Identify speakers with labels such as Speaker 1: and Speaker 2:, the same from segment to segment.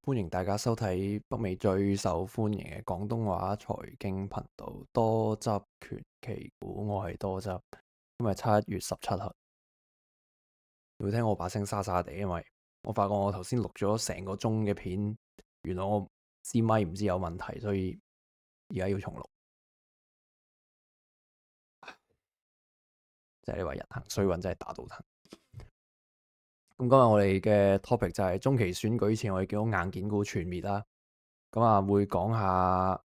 Speaker 1: 歡迎大家收睇北美最受歡迎嘅廣東話財經頻道多汁拳奇股，我係多汁。今日7月17號，你會聽我把聲沙沙地，因為我發覺我頭先錄咗成個鐘嘅片，原來我支咪唔知有問題，所以而家要重錄。即係你話人行衰運真係打到騰。咁今日我哋嘅 topic 就係中期選舉前，我哋見到硬件股全滅啦。咁啊，會講下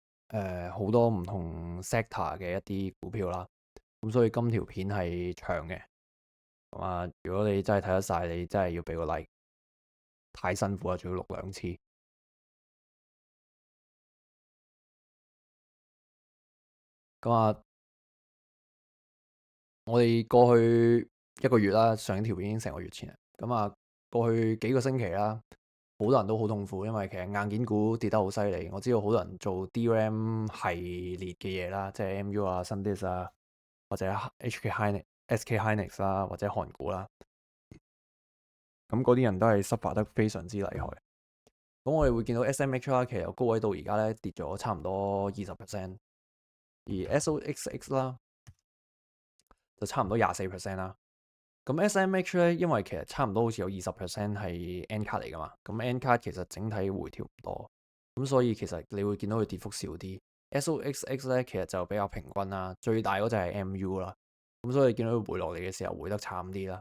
Speaker 1: 好多唔同 sector 嘅一啲股票啦。咁所以今條片係長嘅。咁啊，如果你真係睇得晒，你真係要俾個 like。太辛苦啦，仲要錄2次。咁啊，我哋過去一個月啦，上條片已經成個月前啦。咁啊，過去幾個星期啦，好多人都好痛苦，因為其實硬件股跌得好犀利。我知道好多人做 DRAM 系列嘅嘢啦，即係 MU 啊、SanDisk 啊，或者 HK Hynix、SK Hynix 啦，或者韓股啦。咁嗰啲人都係 suffer 得非常之厲害。咁我哋會見到 SMH 啦，其實由高位到而家咧跌咗差唔多20%，而 SOXX 啦就差唔多24%啦。咁 SMH 咧，因為其實差唔多好似有20% 係 N 卡嚟噶嘛，咁 N 卡其實整體回調唔多，咁所以其實你會見到佢跌幅少啲。SOXX 咧其實就比較平均啦，最大嗰隻係 MU 啦，咁所以見到佢回落嚟嘅時候回得慘啲啦。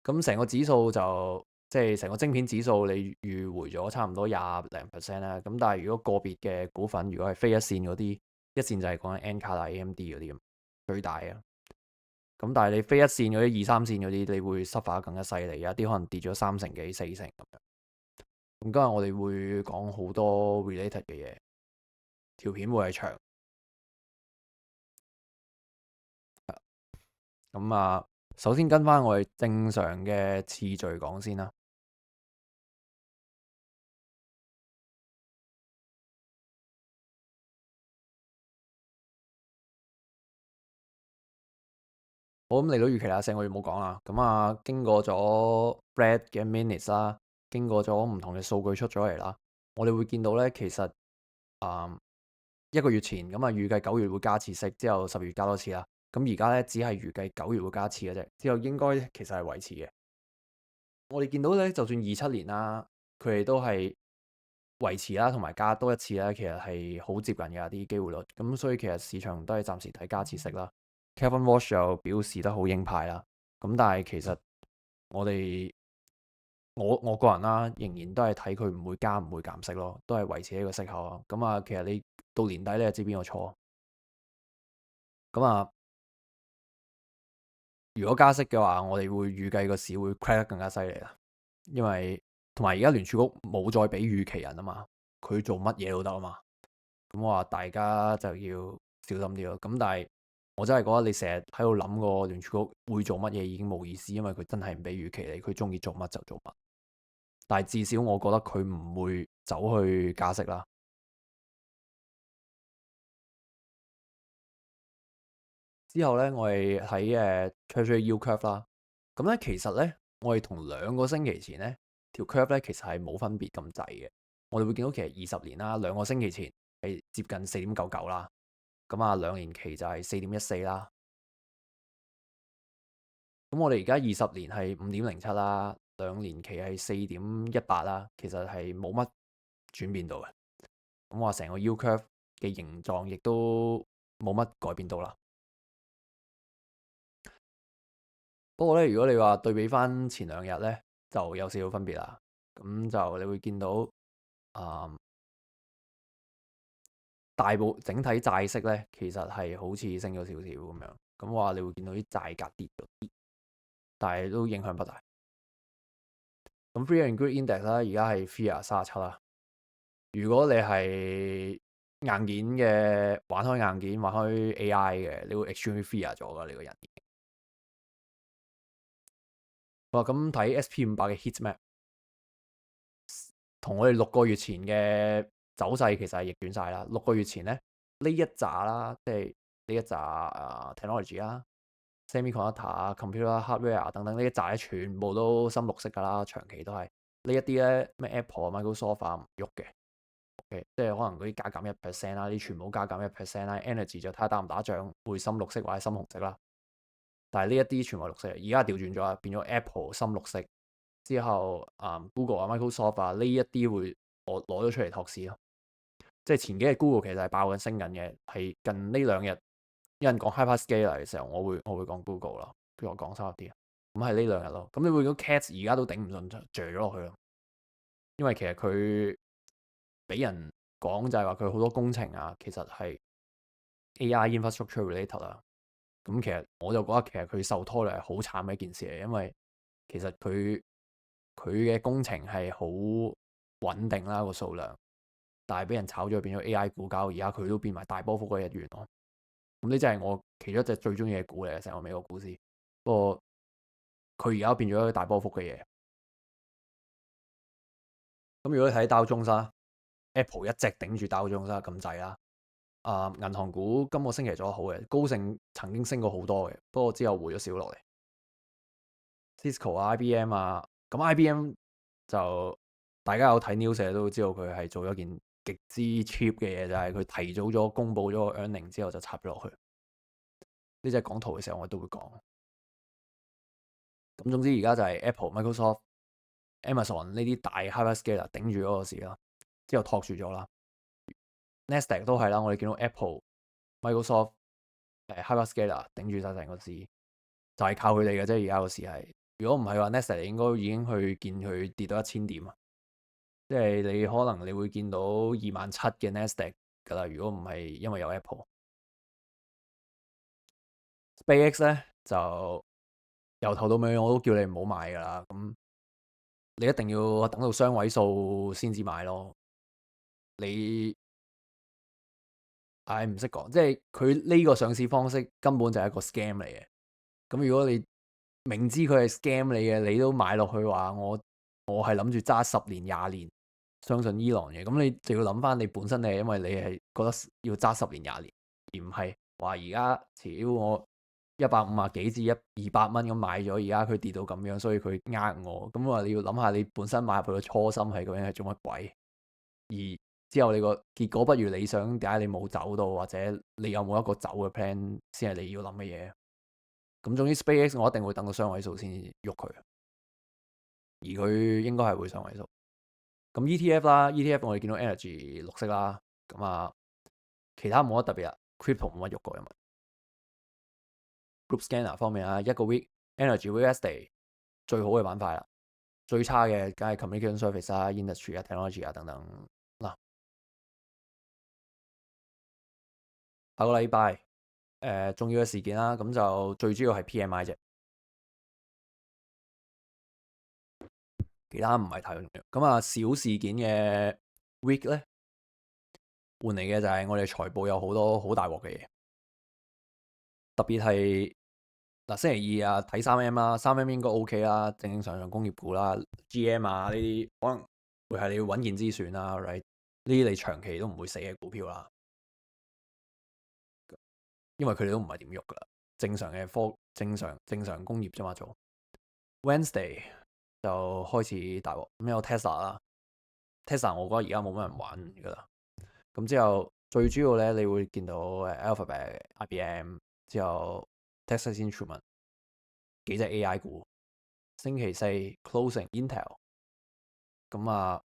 Speaker 1: 咁成個指數就即係成個晶片指數，你預回咗差唔多20%啦。咁但係如果個別嘅股份，如果係非一線嗰啲，一線就係講緊 N 卡啦、AMD 嗰啲咁最大啊。咁但係你非一線嗰啲、2、3線嗰啲，你會 suffer 得更加犀利，有啲可能跌咗3成幾、4成咁樣。咁今日我哋會講好多 related 嘅嘢，條片會係長。咁啊，首先跟翻我哋正常嘅次序講先啦。好，咁嚟到預期啦，成個月冇講啦。咁啊，經過咗 Brad 嘅 minutes 啦，經過咗唔同嘅數據出咗嚟啦，我哋會見到咧，其實一個月前咁啊，預計9月會加次息，之後10月加多次啦。咁而家咧只係預計9月會加次嘅啫，之後應該其實係維持嘅。我哋見到咧，就算27年啦，佢哋都係維持啦，同埋加多一次啦，其實係好接近嘅啲機會率。咁所以其實市場都係暫時睇加次息啦。Kevin Walsh 又表示得好鷹派啦，咁但係其實我哋我個人啦，仍然都係睇佢唔會加唔會減息咯，都係維持呢個息口咯。咁啊，其實你到年底你就知邊個錯。咁啊，如果加息嘅話，我哋會預計個市會 crack 得更加犀利啦，因為同埋而家聯儲局冇再俾預期人啊嘛，佢做乜嘢都得啊嘛。咁我話大家就要小心啲咯。咁但係我真係覺得你成日喺度諗個聯儲局會做乜嘢已經冇意思，因為佢真係唔俾預期你，佢中意做乜就做乜。但係至少我覺得佢唔會走去加息啦。之後咧，我哋睇Treasury yield curve 啦。咁咧其實咧，我哋同2個星期前咧條 curve 咧其實係冇分別咁滯嘅。我哋會見到其實20年啦，2個星期前係接近4.99啦。咁啊，2年期就係4.14啦。咁我哋而家20年係5.07啦，2年期係4.18啦，其實係冇乜轉變到嘅。咁話成個 yield curve 嘅形狀亦都冇乜改變到啦。不過咧，如果你話對比翻前2日咧，就有少少分別啦。咁就你會見到大部整體債息咧，其實係好似升咗少少咁樣。咁話你會見到啲債價跌咗啲，但係都影響不大。咁 Fear and Greed Index 啦，而家係 Fear 37啦。如果你係硬件嘅，玩開硬件，玩開 AI 嘅，你會 extremely fear 咗噶，你個人已經。好，咁睇 SP500嘅 heat map，同我哋6個月前嘅走勢其實係逆轉晒啦。6個月前咧，呢一紮啦，即係呢一紮technology 啦、semiconductor 啊、computer hardware 等等呢一紮咧，全部都深綠色噶啦，長期都係。呢一啲咧咩 Apple 啊、Microsoft 啊唔喐嘅。OK，即係可能嗰啲加減1%啦，啲全部加減1%啦。Energy 就睇下打唔打仗，會深綠色或者深紅色啦。但係呢一啲全部係綠色，而家調轉咗啦，變咗 Apple 深綠色之後，Google 啊、Microsoft 啊呢一啲會我攞咗出嚟托市咯。即係前幾日 Google 其實係爆緊升緊嘅，係近呢2日有人講 Hyperscaler 嘅時候，我會講 Google 啦，譬如我講深入啲。咁係呢2日咯。咁你會見到 Cats 而家都頂唔順，就墜咗落去咯。因為其實佢俾人講就係話佢好多工程啊，其實係 AI infrastructure related 啦。咁其實我就覺得其實佢受拖累係好慘嘅一件事嚟，因為其實佢嘅工程係好穩定啦個數量，但係俾人炒咗變咗 AI 股交，而家佢都變埋大波幅嘅一員咯。咁呢真係我其中一隻最中意嘅股嚟嘅，成個美國股市。不過佢而家變咗一個大波幅嘅嘢。咁如果你睇道瓊斯 Apple 一直頂住道瓊斯咁滯啦。銀行股今個星期做得好嘅，高盛曾經升過好多嘅，不過之後回咗少落嚟。Cisco 啊、IBM 啊，咁 IBM 就大家有睇 news 都知道佢係做咗件極之 cheap 嘅嘢，就係佢提早咗公佈咗個 earning 之後就插咗落去。呢隻講圖嘅時候我都會講。咁總之而家就係 Apple、Microsoft、Amazon 呢啲大 hyperscaler 頂住嗰個市啦，之後托住咗啦。Nasdaq 都係啦，我哋見到 Apple、Microsoft、hyperscaler 頂住晒成個市，就係靠佢哋嘅啫。而家個市係，如果唔係話 Nasdaq 應該已經去見佢跌到1000點啊！即係你可能你會見到27000嘅 Nasdaq 噶啦。如果唔係因為有 Apple，SpaceX 咧就由頭到尾我都叫你唔好買噶啦。咁你一定要等到雙位數先至買咯。你唔識講，即係佢呢個上市方式根本就係一個 scam 嚟嘅。咁如果你明知佢係 scam 你嘅，你都買落去話我係諗住揸10年20年，相信 Elon 嘅，咁你就要諗翻你本身你係因為你係覺得要揸10年20年，而唔係話而家屌我150幾至200蚊咁買咗，而家佢跌到咁樣，所以佢呃我。咁話你要諗下你本身買入去嘅初心係究竟係做乜鬼，而之後你個結果不如理想，點解你冇走到，或者你有冇一個走嘅 plan 先係你要諗嘅嘢。咁總之 SpaceX 我一定會等到雙位數先喐佢，而佢應該係會雙位數。咁 ETF 啦，ETF 我哋見到 Energy 綠色啦，咁其他冇乜特別啊。Crypto 冇乜喐過，因為 Group Scanner 方面啊，一個 week Energy USD 最好嘅板塊啦，最差嘅梗係 Communication Service 啊、Industry 啊、Technology 啊等等嗱。下個禮拜重要嘅事件啦，咁就最主要係 PMI 啫。其他唔係太重要。咁小事件嘅 week 咧，換嚟嘅就係我哋財報有好多好大鑊嘅嘢，特別係星期二睇3M 啦，3M 應該 OK 啦，正正常常工業股啦，GM 呢啲可能會係你要穩健之選啦，right？呢啲你長期都唔會死嘅股票啦，因為佢哋都唔係點喐噶啦，正常嘅正常工業啫嘛做。Wednesday 就開始大鑊，咁有 Tesla 啦，Tesla 我覺得而家冇乜人玩噶啦。咁之後最主要咧，你會見到Alphabet、IBM 之後 Texas Instruments 幾隻 AI 股。星期四 closing Intel，咁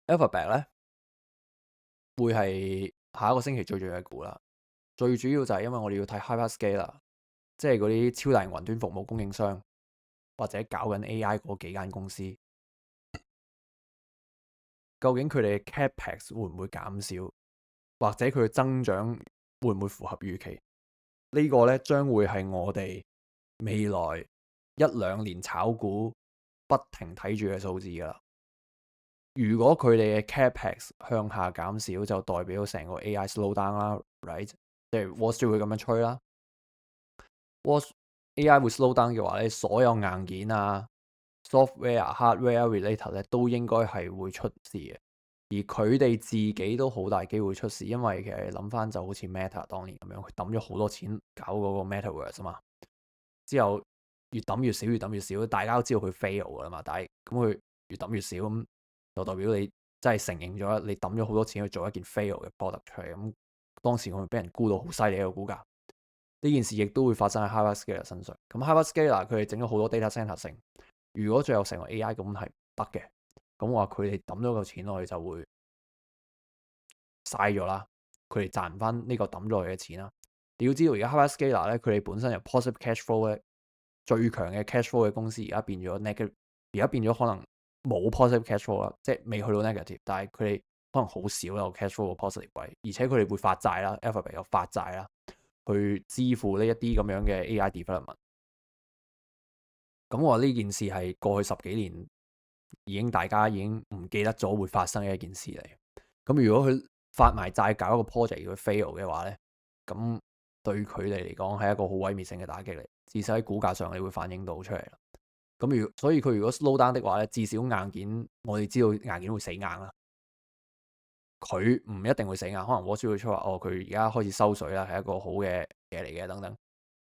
Speaker 1: Alphabet 咧會係下一個星期最重要嘅股啦。最主要就係因為我哋要睇 Hyperscaler 啦，即係嗰啲超大型雲端服務供應商或者搞緊 AI 嗰幾間公司，究竟佢哋嘅 Capex 會唔會減少，或者佢嘅增長會唔會符合預期？呢個咧將會係我哋未來1-2年炒股不停睇住嘅數字噶啦。如果佢哋嘅 Capex 向下減少，就代表成個 AI slow down 啦，right？即係 Wall Street 會咁樣吹啦。AI 會 slow down 嘅話咧，所有硬件software、hardware related 咧都應該係會出事嘅。而佢哋自己都好大機會出事，因為其實諗翻就好似 Meta 當年咁樣，佢抌咗好多錢搞嗰個 Metaverse 啊嘛。之後越抌越少，越抌越少，大家都知道佢 fail 噶啦嘛。但係咁佢越抌越少，咁就代表你真係承認咗你抌咗好多錢去做一件 fail 嘅 product 出嚟。咁當時我咪俾人沽到好犀利嘅股價。呢件事亦都會發生喺 Hyperscaler 身上。咁 Hyperscaler 佢哋整咗好多 data center 成，如果最後成為 AI 咁係唔得嘅。咁我話佢哋抌咗嚿錢落去就會嘥咗啦，佢哋賺唔翻呢個抌咗落去嘅錢啦。你要知道而家 Hyperscaler 咧，佢哋本身由 positive cash flow 咧最強嘅 cash flow 嘅公司，而家變咗 negative， 而家變咗可能冇 positive cash flow 啦，即係未去到 negative，但係佢哋可能好少有 cash flow 嘅 positive 位，而且佢哋會發債啦 ，Alphabet 有發債啦，去支付呢一啲咁樣嘅 AI development。咁我話呢件事係過去10幾年大家已經唔記得咗會發生嘅一件事嚟。咁如果佢發埋債搞一個 project 要 fail 嘅話咧，咁對佢哋嚟講係一個好毀滅性嘅打擊嚟，至少喺股價上你會反映到出嚟啦。咁所以佢如果 slow down 的話咧，至少硬件我哋知道硬件會死硬啦。佢唔一定會死硬，可能 Wall Street 會出話佢而家開始收水啦，係一個好嘅嘢嚟嘅等等。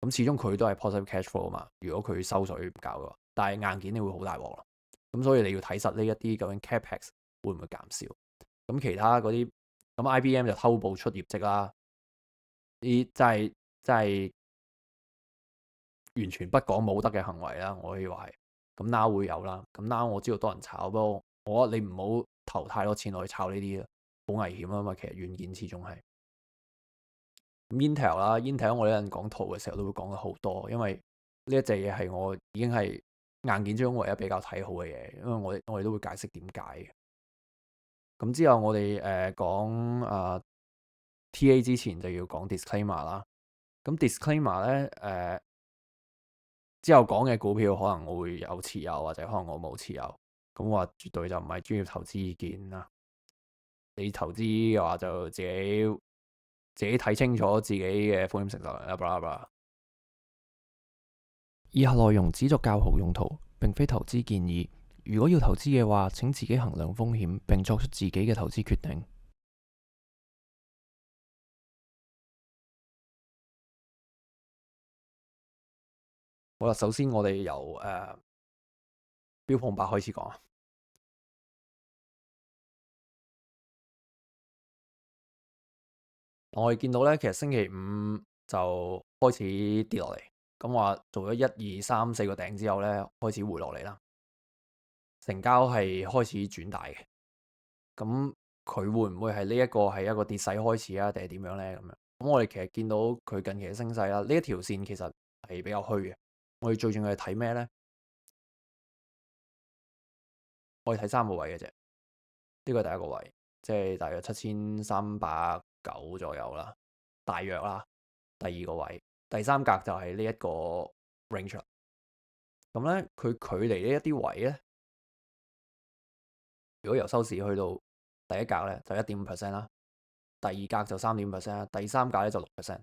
Speaker 1: 咁始終佢都係 positive cash flow 啊嘛。如果佢收水唔搞嘅話，但係硬件你會好大鑊啦。咁所以你要睇實呢一啲究竟 capex 會唔會減少？咁其他嗰啲咁 IBM 就偷步出業績啦，啲真係完全不講武德嘅行為啦，我可以話係。咁 now 會有啦，咁 now 我知道多人炒，不過我覺得你唔好投太多錢落去炒呢啲啦，好危險啊嘛。其實軟件始終係咁 Intel 啦，Intel 我呢陣講圖嘅時候都會講得好多，因為呢一隻嘢係我已經係硬件中唯一比較睇好嘅嘢，因為我哋都會解釋點解嘅。咁之後我哋講TA 之前就要講 disclaimer 啦。咁 disclaimer 咧之後講嘅股票可能我會有持有，或者可能我冇持有。咁我話絕對就唔係專業投資意見啦。你投資嘅話就自己睇清楚自己嘅風險承受啦。blah blah。以下內容只作教學用途，並非投資建議。如果要投資嘅話，請自己衡量風險，並作出自己嘅投資決定。好啦，首先我哋由標普500開始講啊。我哋見到咧，其實星期五就開始跌落嚟，咁話做咗1、2、3、4個頂之後咧，開始回落嚟啦。成交係開始轉大嘅，咁佢會唔會係呢一個係一個跌勢開始啊，定係點樣咧？咁我哋其實見到佢近期嘅升勢啦，呢一條線其實係比較虛嘅。我哋最重要係睇咩咧？我哋睇3個位嘅啫，呢個係第一個位，即係大約7390左右啦，大約啦。第二個位，第三格就係呢一個 range。咁咧，佢距離呢一啲位咧，如果由收市去到第一格咧，就1.5% 啦；第二格就3.5%啦；第三格咧就6%。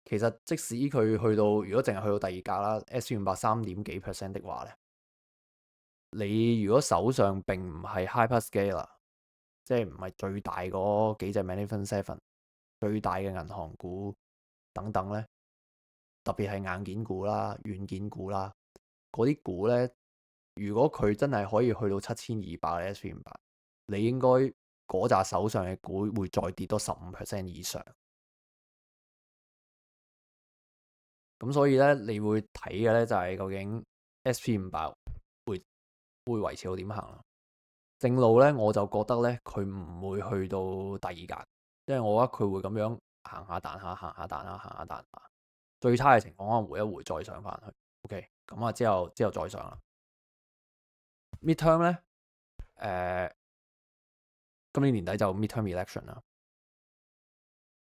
Speaker 1: 其實即使佢去到，如果淨係去到第二格啦，SP500 3點幾%的話咧，你如果手上並唔係 Hyperscaler，即係唔係最大嗰幾隻 Magnificent Seven、最大嘅銀行股等等咧，特別係硬件股啦、軟件股啦，嗰啲股咧，如果佢真係可以去到7200嘅 SP500，你應該嗰紮手上嘅股會再跌多15% 以上。咁所以咧，你會睇嘅咧就係究竟 SP500 會維持到點行啦。正路咧，我就覺得咧佢唔會去到第二格，因為我覺得佢會咁樣行下彈下，行下彈下，行下彈下。最差嘅情況可能回一回再上翻去。OK，咁啊之後再上啦。Midterm 咧，今年年底就 midterm election 啦，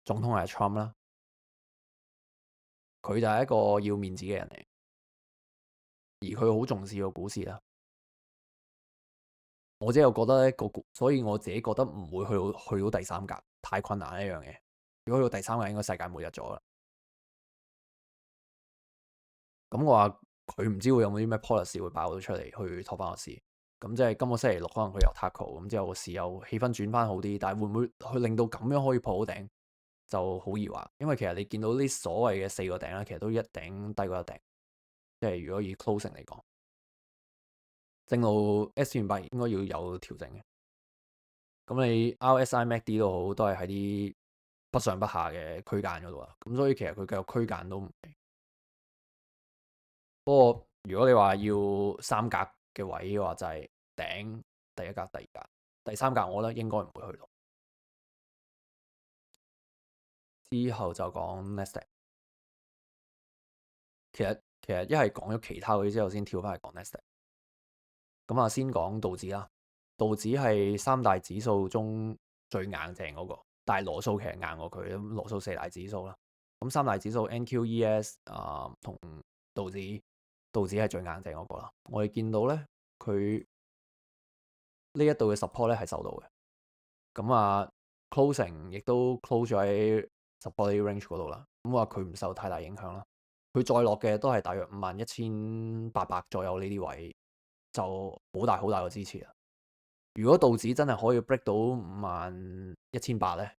Speaker 1: 總統係 Trump 啦。佢就係一個要面子嘅人嚟，而佢好重視個股市啦。我只係覺得咧所以我自己覺得唔會去到第三格，太困難一樣嘢。如果去到第三格，應該世界末日咗啦。咁我話佢唔知會有冇啲咩 policy 會爆到出嚟去拖翻個市。咁即係今個星期六可能佢有 tackle，咁之後個市又氣氛轉翻好啲，但係會唔會去令到咁樣可以破到頂？就好易話，因為其實你見到呢所謂嘅4個頂咧，其實都一頂低過一頂，即係如果以 closing 嚟講，正路 S28應該要有調整嘅。咁你 RSI MACD 都好，都係喺啲不上不下嘅區間嗰度啦。咁所以其實佢繼續區間都唔奇。不過如果你話要三格嘅位嘅話，就係頂第一格、第二格、第三格，我覺得應該唔會去到。之後就講 Nasdaq。其實一係講咗其他嗰啲之後，先跳翻嚟講 Nasdaq。咁啊，先講道指啦。道指係三大指數中最硬淨嗰個，但係羅素其實硬過佢。咁羅素四大指數啦，咁三大指數 NQES 同道指，道指係最硬淨嗰個啦。我哋見到咧，佢呢一度嘅 support 咧係受到嘅。咁啊，closing 亦都 close 咗喺 support range 嗰度啦。咁話佢唔受太大影響啦。佢再落嘅都係大約51,800左右呢啲位，就好大好大個支持啦。如果道指真係可以 break 到51,800咧，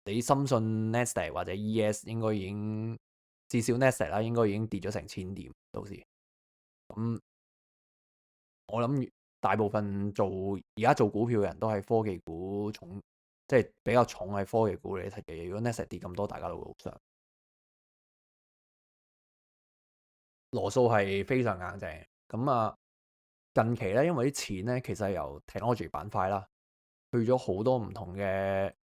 Speaker 1: 你深信 Nasdaq 或者 ES 應該已經至少 Nasdaq 啦，應該已經跌咗成1000點到時。咁我諗大部分而家做股票嘅人都係科技股重，即係比較重係科技股嚟睇嘅。如果 Nasdaq 跌咁多，大家都會好傷。羅素係非常硬淨。咁啊，近期咧，因為啲錢咧其實係由 technology 板塊啦，去咗好多唔同嘅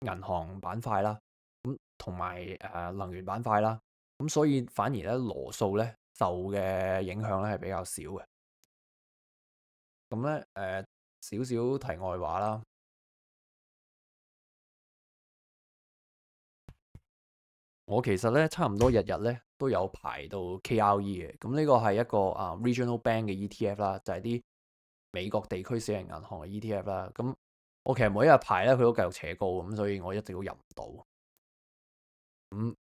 Speaker 1: 銀行板塊啦，咁同埋能源板塊啦，咁所以反而咧羅素咧受嘅影響咧係比較少嘅。咁咧少少題外話啦，我其實咧差唔多日日咧都有排到 KRE 嘅。咁呢個係一個regional bank 嘅 ETF 啦，就係啲美國地區小型銀行嘅 ETF 啦。咁我其實每一日排咧佢都繼續扯高，咁所以我一直都入唔到。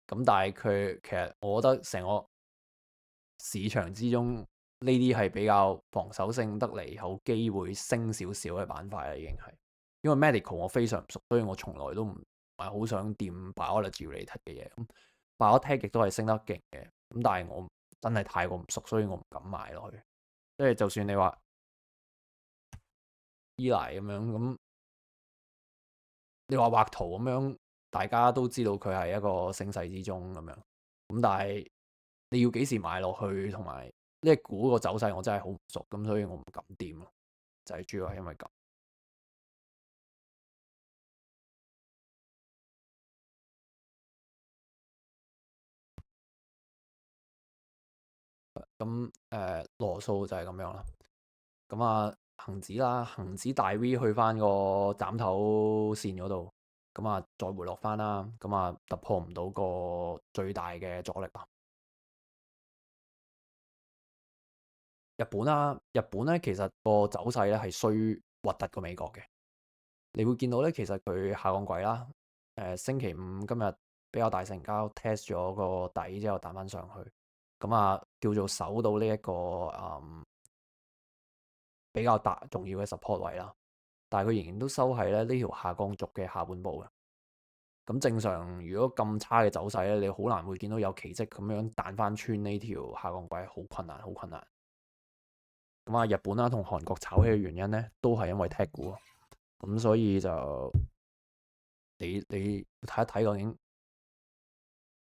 Speaker 1: 咁但係佢其實我覺得成個市場之中呢啲係比較防守性得嚟，有機會升少少嘅板塊啦，已經係。因為 medical 我非常唔熟，所以我從來都唔係好想掂 biology related 嘅嘢。咁 biotech 亦都係升得勁嘅，咁但係我真係太過唔熟，所以我唔敢買落去。即係就算你話依賴咁樣，咁你話畫圖咁樣，大家都知道佢係一個升勢之中咁樣。咁但係你要幾時買落去，同埋呢隻股個走勢，我真係好唔熟，咁所以我唔敢掂咯。就係主要係因為咁。咁羅素就係咁樣啦。咁啊，恒指啦，恒指大 V 去翻個斬頭線嗰度，咁啊再回落翻啦，咁啊突破唔到個最大嘅阻力啦。日本啦，日本咧其實個走勢咧係衰核突過美國嘅。你會見到咧，其實佢下降軌啦，星期五今日比較大成交，test 咗個底之後彈翻上去，咁啊叫做守到呢一個比較大重要嘅 support 位啦。但係佢仍然都收喺咧呢條下降軸嘅下半部嘅。咁正常如果咁差嘅走勢咧，你好難會見到有奇蹟咁樣彈翻穿呢條下降軌，好困難，好困難。咁啊，日本啦同韓國炒起嘅原因咧，都係因為 tech 股。咁所以就你睇一睇究竟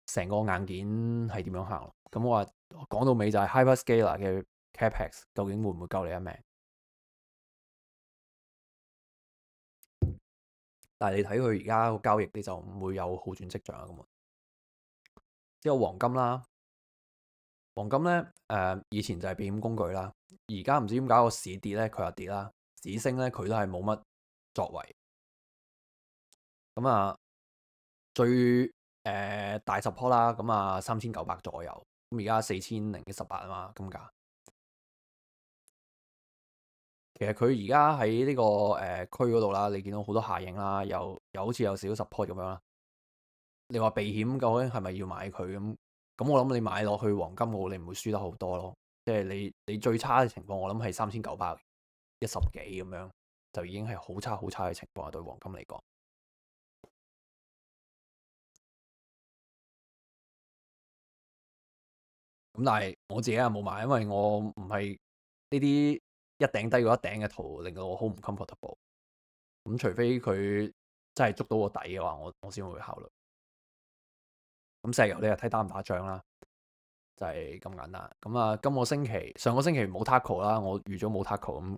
Speaker 1: 成個硬件係點樣行。咁我話講到尾就係 hyperscaler 嘅 capex 究竟會唔會救你一命？但係你睇佢而家個交易，你就唔會有好轉跡象啊。咁之後黃金啦，黃金咧以前就係避險工具啦，而家唔知點解個市跌咧，佢又跌啦；市升咧，佢都係冇乜作為。咁啊，最大 support 啦，咁啊3900左右。咁而家4018啊嘛，金價。其實佢而家喺呢個區嗰度啦，你見到好多下影啦，又好似有少少 support 咁樣啦。你話避險究竟係咪要買佢咁？咁我諗你買落去黃金股，你唔會輸得好多咯。即係你最差嘅情況，我諗係3910幾咁樣，就已經係好差好差嘅情況啊。對黃金嚟講。咁但係我自己又冇買，因為我唔係呢啲一頂低過一頂嘅圖，令到我好唔 comfortable。咁除非佢真係捉到個底嘅話，我先會考慮。咁石油你又睇打唔打仗啦，就係咁簡單。咁啊，上個星期冇 taco 啦，我預咗冇 taco 咁，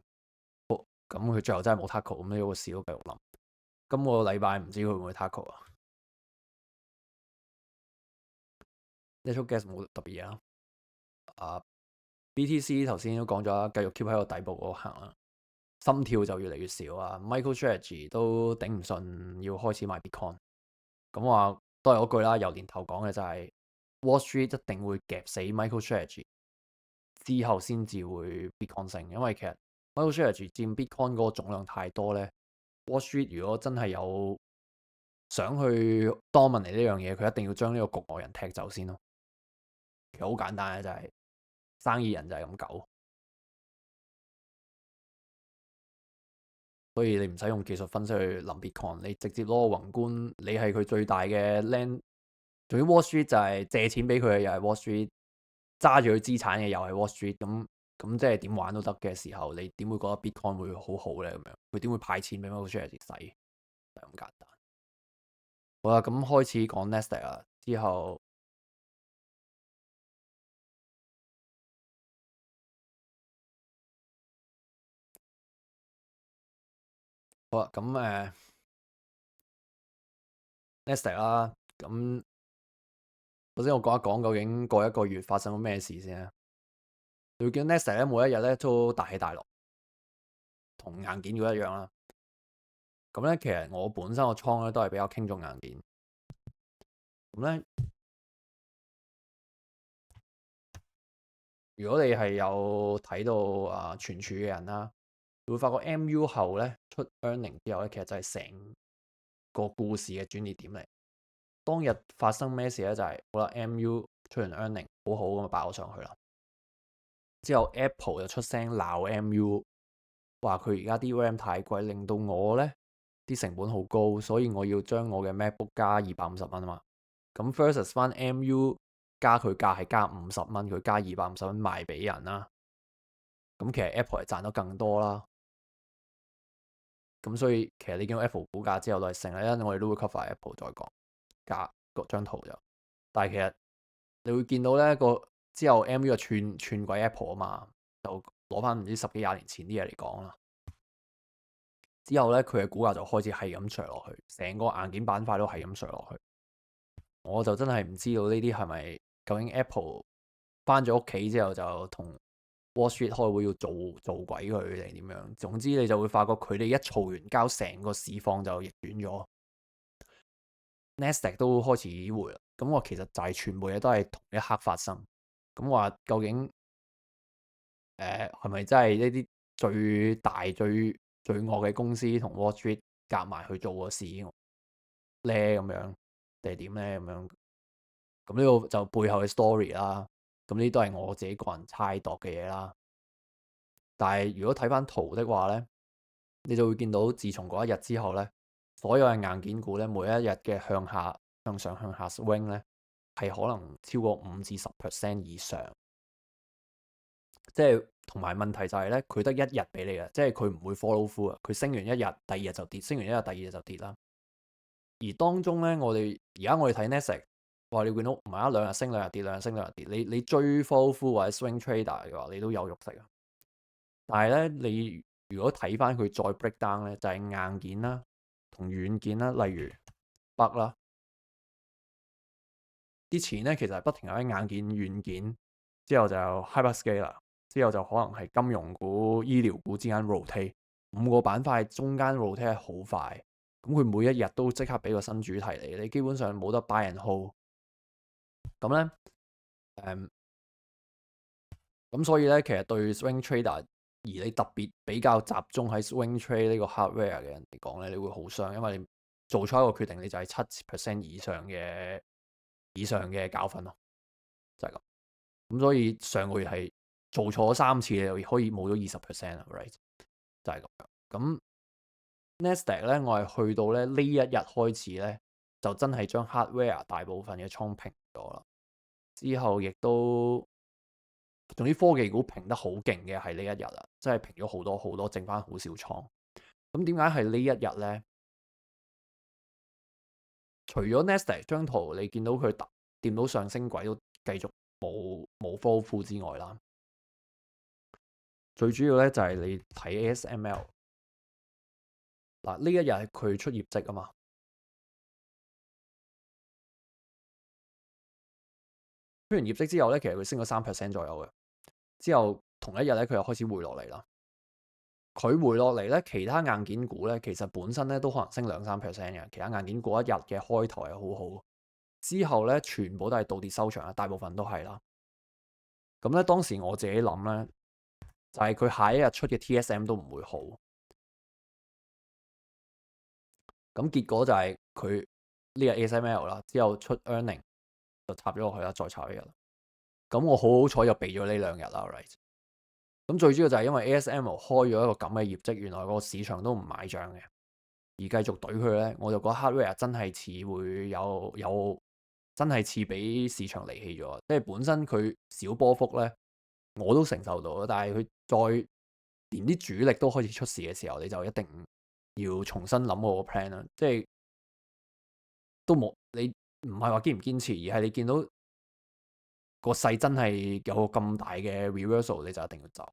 Speaker 1: 咁佢最後真係冇 taco，咁呢個市都繼續冧。今個禮拜唔知佢會唔會 taco 啊？Natural gas 冇特別嘢啦。BTC 頭先都講咗啦，繼續 keep 喺個底部嗰度行啦，心跳就越嚟越少啊。MicroStrategy 都頂唔順，要開始買 Bitcoin。咁話都係嗰句啦，由年頭講嘅就係 Wall Street 一定會夾死 MicroStrategy 之後先至會 Bitcoin 升，因為其實 MicroStrategy 佔 Bitcoin 嗰個總量太多咧。Wall Street 如果真係有想去 dominate 呢樣嘢，佢一定要將呢個局外人踢走先咯。其實好簡單嘅，就係生意人就係咁狗，所以你唔使用技術分析去諗 Bitcoin，你直接攞個宏觀，你係佢最大嘅 land。仲要 Wall Street 就係借錢俾佢嘅，又係 Wall Street 揸住佢資產嘅，又係 Wall Street。咁即係點玩都得嘅時候，你點會覺得 Bitcoin 會好好咧？咁樣佢點會派錢俾 MicroStrategy 使？就係咁簡單。好啦，咁開始講 Nasdaq 啊，之後好啦，咁Nasdaq 啦，咁首先我講一講究竟過一個月發生咗咩事先啊。你會見 Nasdaq 咧，每一日咧都大起大落，同硬件股一樣啦。咁咧，其實我本身個倉咧都係比較傾重硬件。咁咧，如果你係有睇到存儲嘅人啦，會發覺 MU 後咧出 earning 之後咧，其實就係成個故事嘅轉捩點嚟。當日發生咩事咧？就係好啦，MU 出完 earning 好好咁就爆上去啦。之後 Apple 就出聲鬧 MU，話佢而家啲 RAM 太貴，令到我咧啲成本好高，所以我要將我嘅 MacBook 加250蚊啊嘛。咁 versus 翻 MU 加佢價係加50蚊，佢加250蚊賣俾人啦。咁其實 Apple 係賺得更多啦。咁所以其實你見到 Apple 股價之後都係升啦，因為我哋都會 cover Apple 再講價嗰張圖就。但係其實你會見到咧個之後 MU 就串鬼 Apple 啊嘛，就攞翻唔知10幾20年前啲嘢嚟講啦。之後咧佢嘅股價就開始係咁上落去，成個硬件板塊都係咁上落去。我就真係唔知道呢啲係咪究竟 Apple 翻咗屋企之後就同 Wall Street 開會要做鬼佢定點樣？總之你就會發覺佢哋一嘈完交，成個市況就逆轉咗。Nasdaq 都開始回啦。咁我其實就係全部嘢都係同一刻發生。咁話究竟係咪真係呢啲最大最惡嘅公司同 Wall Street 夾埋去做個事咧？咁樣定係點咧？咁樣咁呢個就背後嘅 story 啦。咁呢啲都係我自己個人猜度嘅嘢啦。但係如果睇翻圖的話咧，你就會見到自從嗰一日之後咧，所有嘅硬件股咧，每一日嘅向上向下 swing 咧，係可能超過5至10% 以上。即係同埋問題就係咧，佢得一日俾你嘅，即係佢唔會 follow through 啊。佢升完一日，第二日就跌；升完一日，第二日就跌啦。而當中咧，而家我哋睇 Nasdaq，話你見到唔係一兩日升兩日跌，兩日升兩日跌。你追 follow through 或者 swing trader 嘅話，你都有肉食啊。但係咧，你如果睇翻佢再 break down 咧，就係硬件啦同軟件啦，例如 bug 啦，啲錢咧其實係不停喺硬件、軟件之後就 hyperscaler，之後就可能係金融股、醫療股之間 rotate， 5個板塊中間 rotate 係好快。咁佢每一日都即刻俾個新主題嚟，你基本上冇得 buy and hold。咁咧，咁所以咧，其實對 swing trader，而你特別比較集中喺 swing trade 呢個 hardware 嘅人嚟講咧，你會好傷，因為你做錯一個決定，你就係7% 以上嘅教訓咯，就係咁。咁所以上個月係做錯3次，你就可以冇咗20% 啦，right？就係咁樣。咁 Nasdaq 咧，我係去到咧呢一日開始咧，就真係將 hardware 大部分嘅倉平咗啦。之後亦都總之科技股平得好勁嘅係呢一日啦，即係平咗好多好多，剩翻好少倉。咁點解係呢一日咧？除咗 Nasdaq 張圖你見到佢掂到上升軌都繼續冇 fall through 之外啦，最主要咧就係你睇 ASML 嗱，呢一日係佢出業績啊嘛，出完業績之後咧，其實佢升咗3% 左右嘅，之後同一日咧佢又開始回落嚟啦。佢回落嚟咧，其他硬件股咧其實本身咧都可能升2-3% 嘅，其他硬件股一日嘅開頭係好好，之後咧全部都係倒跌收場啊，大部分都係啦。咁咧當時我自己諗咧，就係佢下一日出嘅 TSM 都唔會好，咁結果就係佢呢日 ASML 啦，之後出 earning 就插咗落去啦，再插一日啦。咁我好彩就避咗呢2日啦 ，right？咁最主要就係因為 ASML 開咗一個咁嘅業績，原來個市場都唔買帳嘅，而繼續懟佢咧，我就覺得 hardware 真係似會有真係似俾市場離棄咗，即係本身佢小波幅咧我都承受到，但係佢再連啲主力都開始出事嘅時候，你就一定要重新諗我個 plan 啦。即係都冇你唔係話堅唔堅持，而係你見到個勢真係有咁大嘅 reversal，你就一定要走。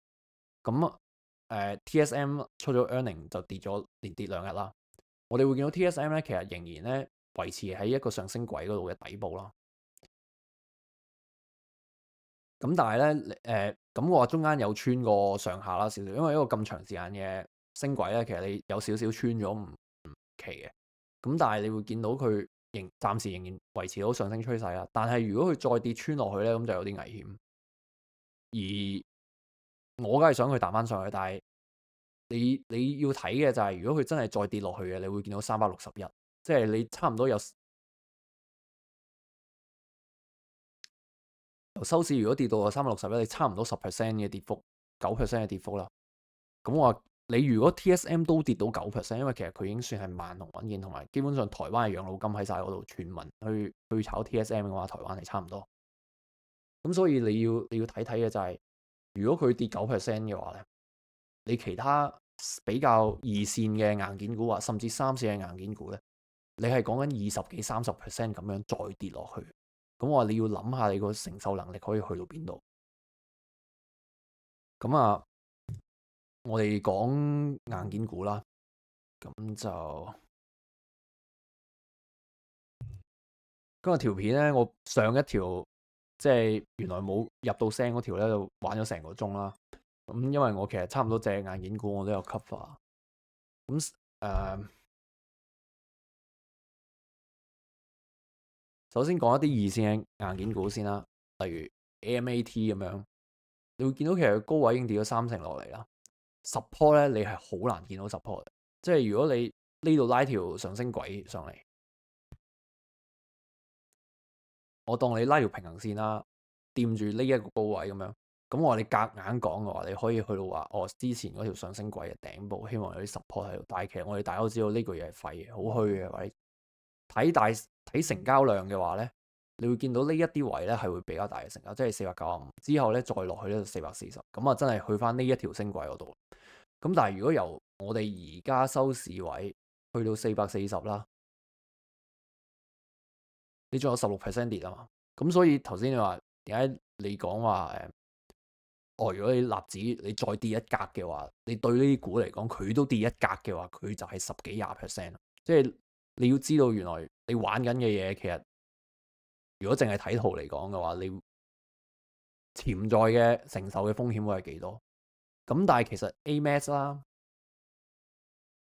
Speaker 1: 咁TSM 出咗 earning 就連跌2日啦。我哋會見到 TSM 咧，其實仍然咧維持喺一個上升軌嗰度嘅底部啦。咁但係咧咁我話中間有穿過上下啦少少，因為一個咁長時間嘅升軌咧，其實你有少少穿咗唔奇嘅。咁但係你會見到佢暫時仍然維持到上升趨勢啦。但係如果佢再跌穿落去咧，咁就有啲危險。而我梗係想佢彈翻上去，但係你要睇嘅就係，如果佢真係再跌落去嘅，你會見到361，即係你差唔多由收市如果跌到361，你差唔多10% 嘅跌幅，9% 嘅跌幅啦。咁我話你如果 TSM 都跌到9%，因為其實佢已經算係慢同穩健，同埋基本上台灣嘅養老金喺晒嗰度，全民去炒 TSM 嘅話，台灣係差唔多。咁所以你要睇嘅就係，如果佢跌9% 嘅話咧，你其他比較二線嘅硬件股啊，甚至三線嘅硬件股咧，你係講緊20幾30% 咁樣再跌落去。咁我話你要諗下你個承受能力可以去到邊度。咁啊，我哋講硬件股啦，咁就今日條片咧，我上一條即係原來冇入到聲嗰條咧，就玩咗成個鐘啦。咁因為我其實差唔多隻硬件股我都有 cover。咁首先講一啲二線嘅硬件股先啦，例如 AMAT 咁樣，你會見到其實高位已經跌咗30%落嚟啦。support 咧，你係好難見到 support，即係如果你呢度拉條上升軌上嚟，我當你拉條平衡線啦，掂住呢一個高位咁樣，咁我話你夾硬講嘅話，你可以去到話之前嗰條上升軌嘅頂部，希望有啲 support 喺度。但係其實我哋大家都知道呢句嘢係廢嘅，好虛嘅。或者睇成交量嘅話咧，你會見到呢一啲位咧係會比較大嘅成交，即係495之後咧再落去咧就440，咁啊真係去翻呢一條升軌嗰度。咁但係如果由我哋而家收市位去到440啦，你仲有16% 跌啊嘛。咁所以頭先你話點解你講話如果你納指你再跌一格嘅話，你對呢啲股嚟講佢都跌一格嘅話，佢就係10幾20%。即係你要知道原來你玩緊嘅嘢，其實如果淨係睇圖嚟講嘅話，你潛在嘅承受嘅風險會係幾多？咁但係其實 AMAT 啦，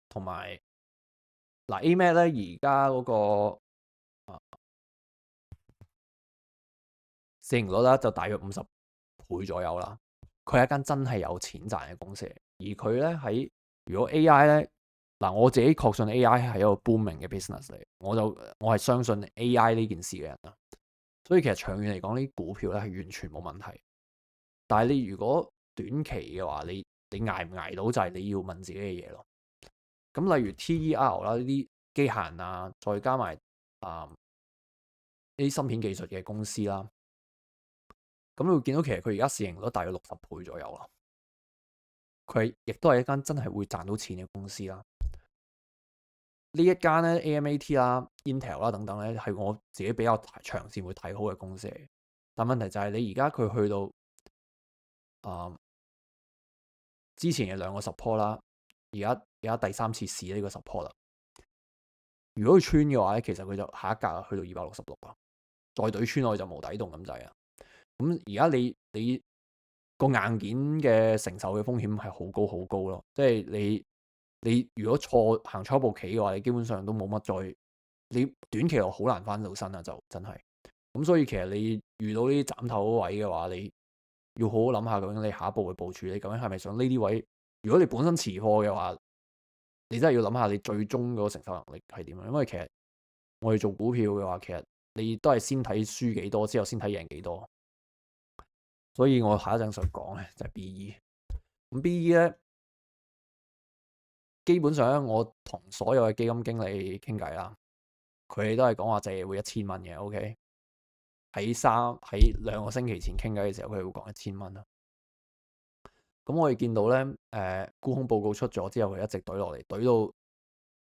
Speaker 1: 同埋AMAT 咧而家嗰個市盈率啦，就大約50倍左右啦。佢係一間真係有錢賺嘅公司，而佢咧喺如果 AI 咧我自己確信 AI 係一個 booming 嘅 business 嚟，我係相信 AI 呢件事嘅人啦。所以其實長遠嚟講，呢啲股票咧係完全冇問題。但係你如果短期嘅話，你捱唔捱到就係你要問自己嘅嘢咯。咁例如 TER 啦，呢啲機械人啊，再加埋呢啲芯片技術嘅公司啦。咁你會見到其實佢而家市盈率大約60倍左右啦。佢亦都係一間真係會賺到錢嘅公司啦。呢一間咧 AMAT 啦、Intel 啦等等咧，係我自己比較長線會睇好嘅公司嚟。但問題就係你而家佢去到之前嘅2個 support 啦，而家第3次試呢個 support 啦。如果佢穿嘅話咧，其實佢就下一格去到266啦，再懟穿我就無底洞咁滯啊。咁而家你個硬件嘅承受嘅風險係好高好高咯，即係你如果行初步棋嘅話，你基本上都冇乜再，你短期內好難翻到身啊，就真係。咁所以其實你遇到呢啲斬頭位嘅話，你要好好諗下究竟你下一步嘅部署，你究竟係咪想呢啲位？如果你本身持貨嘅話，你真係要諗下你最終嗰個承受能力係點樣。因為其實我哋做股票嘅話，其實你都係先睇輸幾多，之後先睇贏幾多。所以我下一陣想講咧就係 BE。咁 BE 咧，基本上我同所有嘅基金經理傾偈啦，佢哋都係講話隻嘢會1000蚊嘅。OK，喺2個星期前傾偈嘅時候，佢哋會講1000蚊啦。咁我哋見到咧，沽空報告出咗之後，佢一直懟落嚟，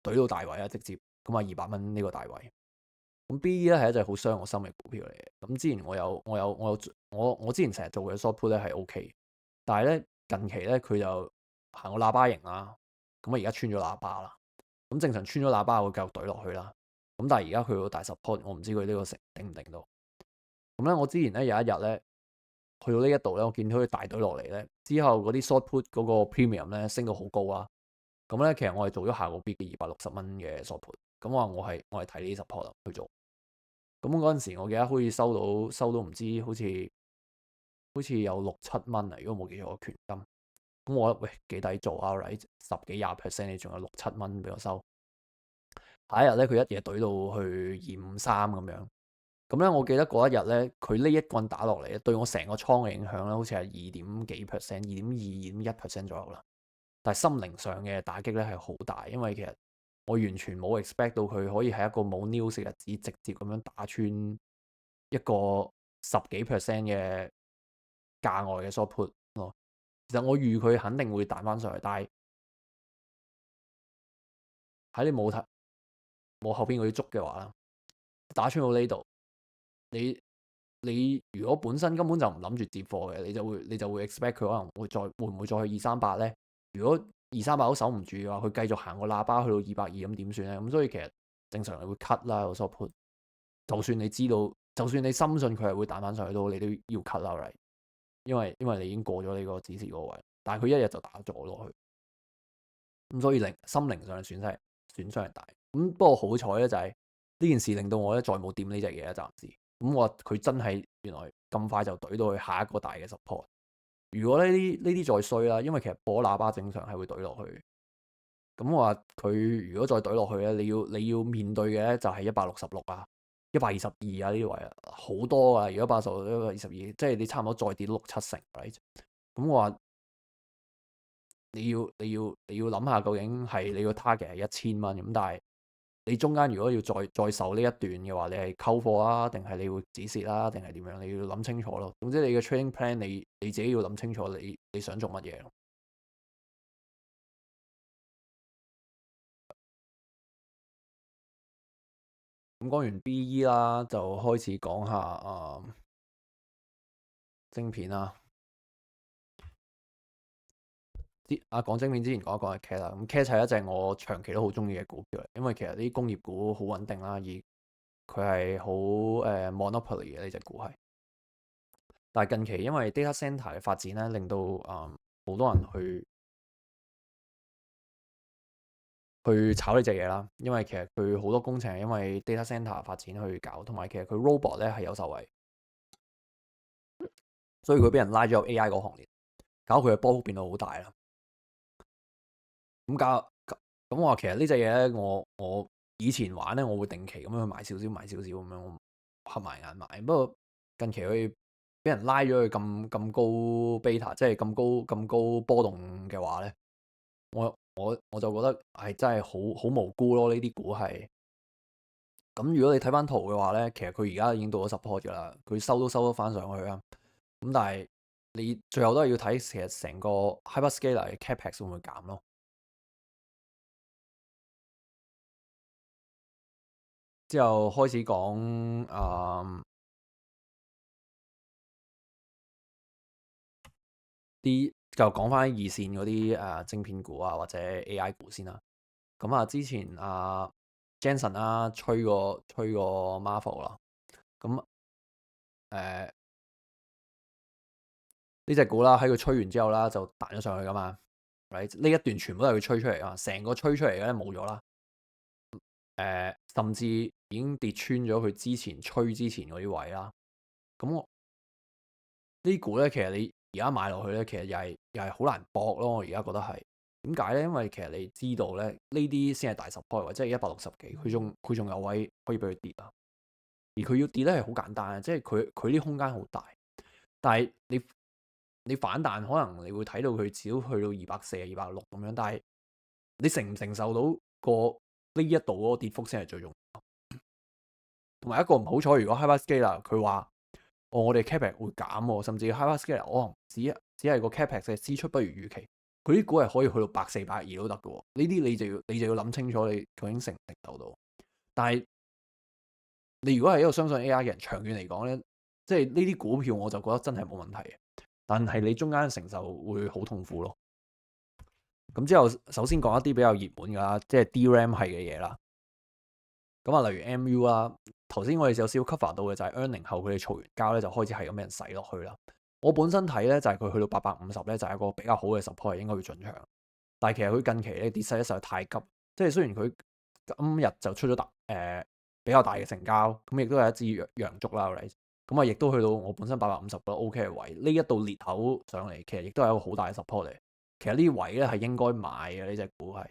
Speaker 1: 懟到大位啊，直接咁啊200蚊呢個大位。咁 BE 咧係一隻好傷我心嘅股票嚟嘅。咁之前我之前成日做嘅 short put 咧係 OK，但係咧近期咧佢就行個喇叭型啦。咁我而家穿咗喇叭啦。咁正常穿咗喇叭會繼續懟落去啦。咁但係而家佢個大 support，我唔知佢呢個頂唔頂到。咁咧我之前咧有一日咧去到呢一度咧，我見到佢大懟落嚟咧，之後嗰啲 short put 嗰個 premium 咧升到好高啦。咁咧其實我係做咗下個 bid 嘅260蚊嘅 short put。咁我係睇呢啲 support 去做。咁嗰陣時我記得好似收到唔知好似有6-7蚊啊，如果冇記錯個權金。咁我覺得喂幾抵做啊，right？ 10幾20%你仲有6-7蚊俾我收。下一日咧佢一夜懟到去253咁樣。咁咧我記得嗰一日咧佢呢一棍打落嚟對我成個倉嘅影響咧，好似係2點幾%、2.2、2.1% 左右啦。但係心靈上嘅打擊咧係好大，因為其實我完全冇 expect 到佢可以喺一個冇 news 嘅日子直接咁樣打穿一個10幾%嘅價外嘅 short put 咯。其實我預佢肯定會彈翻上去，但係喺你冇後邊嗰啲捉嘅話啦，打穿到呢度，你如果本身根本就唔諗住接貨嘅，你就會 expect 佢可能會唔會再去238咧？如果238都守唔住嘅話，佢繼續行個喇叭去到220咁點算咧？咁所以其實正常係會 cut 啦個 short put。就算你知道，就算你深信佢係會彈翻上去都，你都要 cut 啦，right？因為你已經過咗你個指示嗰個位，但係佢一日就打咗落去，咁所以心靈上嘅損傷係大。咁不過好彩咧就係呢件事令到我咧再冇掂呢隻嘢啦，暫時。咁我佢真係原來咁快就懟到去下一個大嘅 support。如果呢啲再衰啦，因為其實破喇叭正常係會懟落去。咁我話佢如果再懟落去咧，你要面對嘅咧就係166啊、122啊呢啲位啊，好多啊！如果116、122，即係你差唔多再跌6-7成，right？咁我話你要諗下究竟係你個 target 係1000蚊咁，但係你中間如果要再受呢一段嘅話，你係溝貨啊，定係你會止蝕啦，定係點樣？你要諗清楚咯。總之你嘅 trading plan 你自己要諗清楚你想做乜嘢咯。咁講完 BE 啦，就開始講下晶片啦。講晶片之前講一講係 CAT 啦。咁 CAT 係一隻我長期都好中意嘅股票嚟，因為其實啲工業股好穩定啦，而佢係好monopoly 嘅呢隻股係。但係近期因為 data center 嘅發展咧，令到好多人去炒呢隻嘢啦。因為其實佢好多工程係因為 data center 發展去搞，同埋其實佢 robot 咧係有受惠，所以佢俾人拉咗入 AI 個行列，搞佢嘅波幅變到好大啦。咁我話其實呢隻嘢咧，我以前玩咧，我會定期咁樣去買少少咁樣，我合埋眼買。不過近期佢俾人拉咗去咁高 beta，即係咁高波動嘅話咧，我就覺得係真係好無辜咯。呢啲股係咁，如果你睇翻圖嘅話咧，其實佢而家已經到咗support噶啦，佢收都收得翻上去啊。咁但係你最後都係要睇其實成個 hyperscaler 嘅 capex 會唔會減咯。之後開始講就講翻二線嗰啲晶片股啊或者 AI 股先啦。咁之前Jensen 啦吹過 Marvel 啦，咁呢隻股啦喺佢吹完之後啦就彈咗上去噶嘛，呢一段全部都係佢吹出嚟啊，成個吹出嚟嘅咧冇咗啦，甚至已經跌穿咗佢之前吹之前嗰啲位啦。咁呢啲股咧，其實你而家買落去咧，其實又係好難搏咯。我而家覺得係點解咧？因為其實你知道咧，呢啲先係大 support 位，即係160幾，佢仲有位可以俾佢跌啊。而佢要跌咧係好簡單嘅，即係佢啲空間好大，但係你反彈可能你會睇到佢只要去到240、260咁樣，但係你承唔承受到呢一度嗰個跌幅先係最重要。同埋一個唔好彩，如果 hyperscaler 佢話我哋 capex 會減喎，甚至 hyperscaler 可能只係個 capex 嘅支出不如預期，佢啲股係可以去到140、120都得嘅喎。呢啲你就要諗清楚，你究竟承唔承受到？但係你如果係一個相信 AI 嘅人，長遠嚟講咧，即係呢啲股票我就覺得真係冇問題嘅。但係你中間承受會好痛苦咯。咁之後首先講一啲比較熱門㗎啦，即係 DRAM 係嘅嘢啦。咁例如 MU 啦，頭先我哋有少少 cover 到嘅就係 earning 後佢哋嘈完交咧，就開始係咁俾人洗落去啦。我本身睇咧就係佢去到850咧，就係一個比較好嘅 support，應該要進場。但係其實佢近期咧跌勢實在太急，即係雖然佢今日就出咗比較大嘅成交，咁亦都係一支陽燭啦，咁亦都去到我本身850覺得 OK 嘅位。呢一度裂口上嚟，其實亦都係一個好大嘅 support 嚟。其實呢啲位咧係應該買嘅，呢隻股係。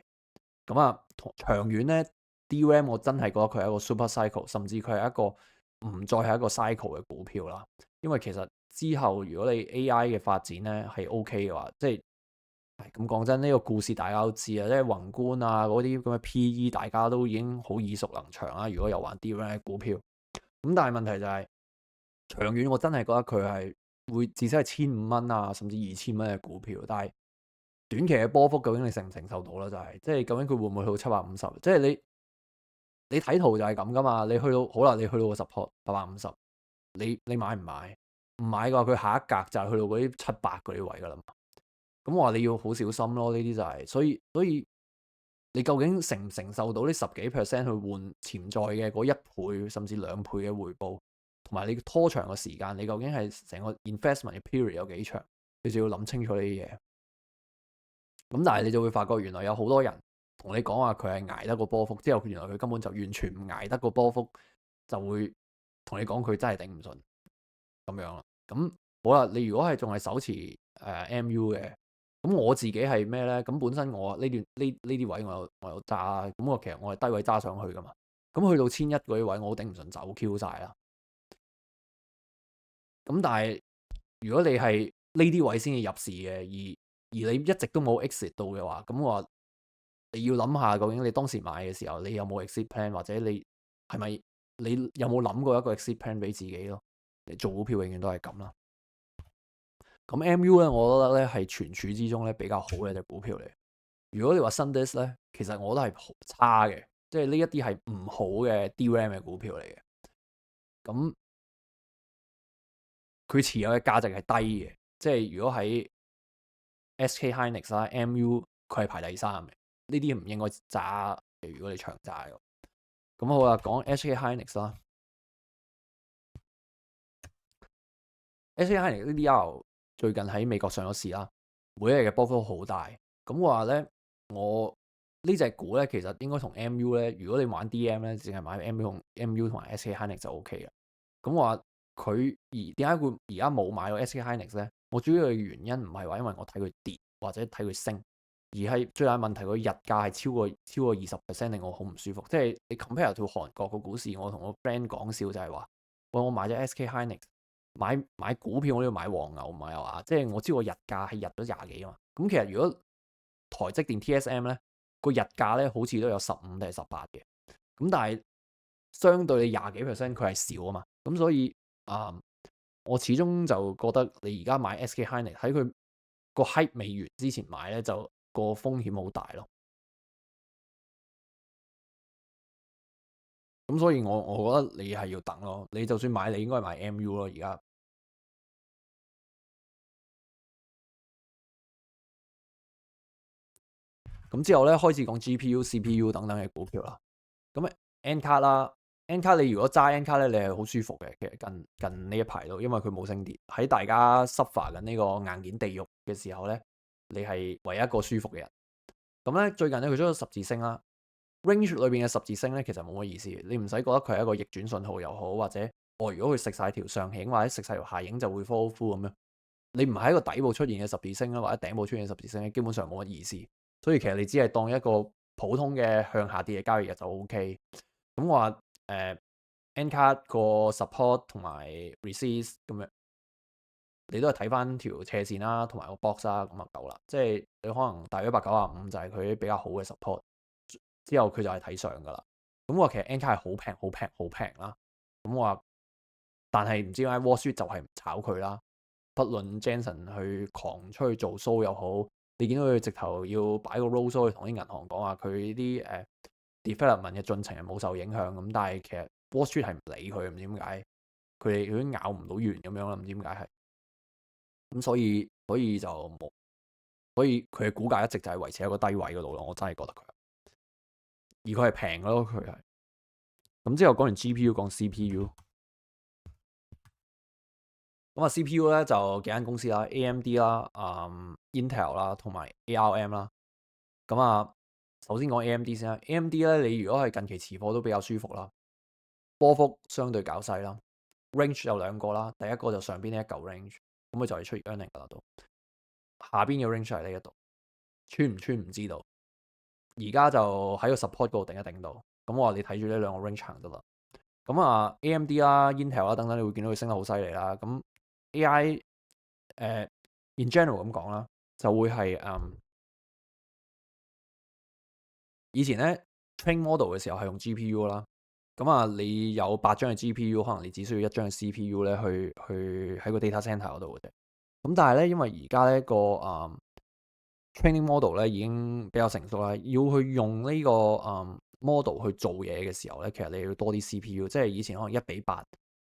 Speaker 1: 咁長遠咧 DRAM 我真係覺得佢係一個 super cycle，甚至佢係一個唔再係一個 cycle 嘅股票啦。因為其實之後如果你 AI 嘅發展咧係 OK 嘅話，即係咁講真，呢個故事大家都知啊，即係宏觀啊嗰啲咁嘅 PE 大家都已經好耳熟能詳啦。如果有玩 DRAM 嘅股票，咁但係問題就係長遠我真係覺得佢係會至少係1500啊，甚至2000蚊嘅股票，但係短期嘅波幅究竟你承唔承受到啦？就係即係究竟佢會唔會去到750？即係你睇圖就係咁噶嘛？你去到好啦，你去到個 support 850，你買唔買？唔買嘅話，佢下一格就係去到嗰啲700嗰啲位噶啦嘛。咁我話你要好小心咯，呢啲就係所以你究竟承唔承受到呢10幾% 去換潛在嘅嗰1倍甚至2倍嘅回報，同埋你拖長嘅時間，你究竟係成個 investment 嘅 period 有幾長？你就要諗清楚呢啲嘢。咁但係你就會發覺原來有好多人同你講話佢係捱得個波幅，之後原來佢根本就完全唔捱得個波幅，就會同你講佢真係頂唔順咁樣啦。咁好啦，你如果係仲係手持MU 嘅，咁我自己係咩咧？咁本身我呢啲位我有揸，咁我其實我係低位揸上去噶嘛。咁去到1100嗰啲位我都頂唔順走 Q 晒啦。咁但係如果你係呢啲位先至入市嘅，而你一直都冇 exit 到嘅話，咁我話你要諗下究竟你當時買嘅時候你有冇 exit plan，或者你係咪你有冇諗過一個 exit plan 俾自己咯？你做股票永遠都係咁啦。咁 MU 咧，我覺得咧係全柱之中咧比較好嘅一隻股票嚟。如果你話 SanDisk 咧，其實我覺得係好差嘅，即係呢一啲係唔好嘅 DRAM 嘅股票嚟嘅。咁佢持有嘅價值係低嘅，即係如果喺 SK Hynix 啦、MU 佢係排第3嘅，呢啲唔應該揸。如果你長揸嘅，咁好啦，講 SK Hynix 啦，SK Hynix 呢啲 R 最近喺美國上咗市啦，每一日嘅波幅好大。咁我話咧，我呢隻股咧其實應該同 MU 咧，如果你玩 DM 咧，淨係買 MU 同埋 SK Hynix 就 OK 啦。咁我話佢點解會而家冇買到 SK Hynix 咧？我主要嘅原因唔係話因為我睇佢跌或者睇佢升，而係最大問題佢日價係超過20%，令我好唔舒服。即係你 compare to 韓國個股市，我同我 friend 講笑就係話：喂，我買咗 SK Hynix，買股票我都要買黃牛，唔係話即係我知道個日價係日咗廿幾啊嘛。咁其實如果台積電 TSM 咧個日價咧好似都有15定係18嘅，咁但係相對你20幾%佢係少啊嘛。咁所以我始終就覺得你而家買 SK Hynix 喺佢個 hype 未完之前買咧，就個風險好大咯。咁所以我覺得你係要等咯。你就算買，你應該買 MU 咯。而家咁之後咧，開始講 GPU、CPU 等等嘅股票啦。咁 N 卡啦，N 卡你如果揸 N 卡咧，你係好舒服嘅。其實近呢一排都，因為佢冇升跌，喺大家 suffer 緊呢個硬件地獄嘅時候咧，你係唯一一個舒服嘅人。咁咧最近咧佢出咗十字星啦，range 裏邊嘅十字星咧其實冇乜意思，你唔使覺得佢係一個逆轉信號又好，或者如果佢食晒條上影或者食晒條下影就會 fall through 咁樣。你唔係喺個底部出現嘅十字星啦，或者頂部出現嘅十字星咧，基本上冇乜意思。所以其實你只係當一個普通嘅向下跌嘅交易日就 OK。咁我話N 卡個 support 同埋 resist 咁樣，你都係睇翻條斜線啦，同埋個 box 啦，咁就夠啦。即係你可能大約195就係佢比較好嘅 support，之後佢就係睇上噶啦。咁我話其實 N 卡係好平、好平、好平啦。咁我話，但係唔知點解 Wall Street 就係唔炒佢啦。不論 Jensen 去狂出去做 show 又好，你見到佢直頭要擺個 roadshow 去同啲銀行講話佢啲development 嘅進程係冇受影響咁，但係其實 Wall Street 係唔理佢，唔知點解佢哋都咬唔到完咁樣啦，唔知點解係咁，所以就冇，所以佢嘅股價一直就係維持喺個低位嗰度咯。我真係覺得佢，而佢係平咯，佢係咁。之後講完 GPU 講 CPU。咁啊，CPU 咧就幾間公司啦，AMD 啦、Intel 啦，同埋 ARM 啦。咁啊，首先講 AMD 先啦。AMD 咧，你如果係近期持貨都比較舒服啦，波幅相對較細啦，range 有兩個啦。第一個就上邊呢一嚿 range，咁佢就係出 earning 噶啦都。下邊嘅 range 係呢一度，穿唔穿唔知道。而家就喺個 support 嗰度頂一頂到。咁我話你睇住呢兩個 range 行得啦。咁啊，AMD 啦、Intel 啦等等，你會見到佢升得好犀利啦。咁 AI in general 咁講啦，就會係以前咧 train model 嘅時候係用 GPU 啦，咁啊你有8張嘅 GPU，可能你只需要1張嘅 CPU 咧去喺個 data center 嗰度嘅啫。咁但係咧，因為而家咧個training model 咧已經比較成熟啦，要去用呢個model 去做嘢嘅時候咧，其實你要多啲 CPU，即係以前可能1:8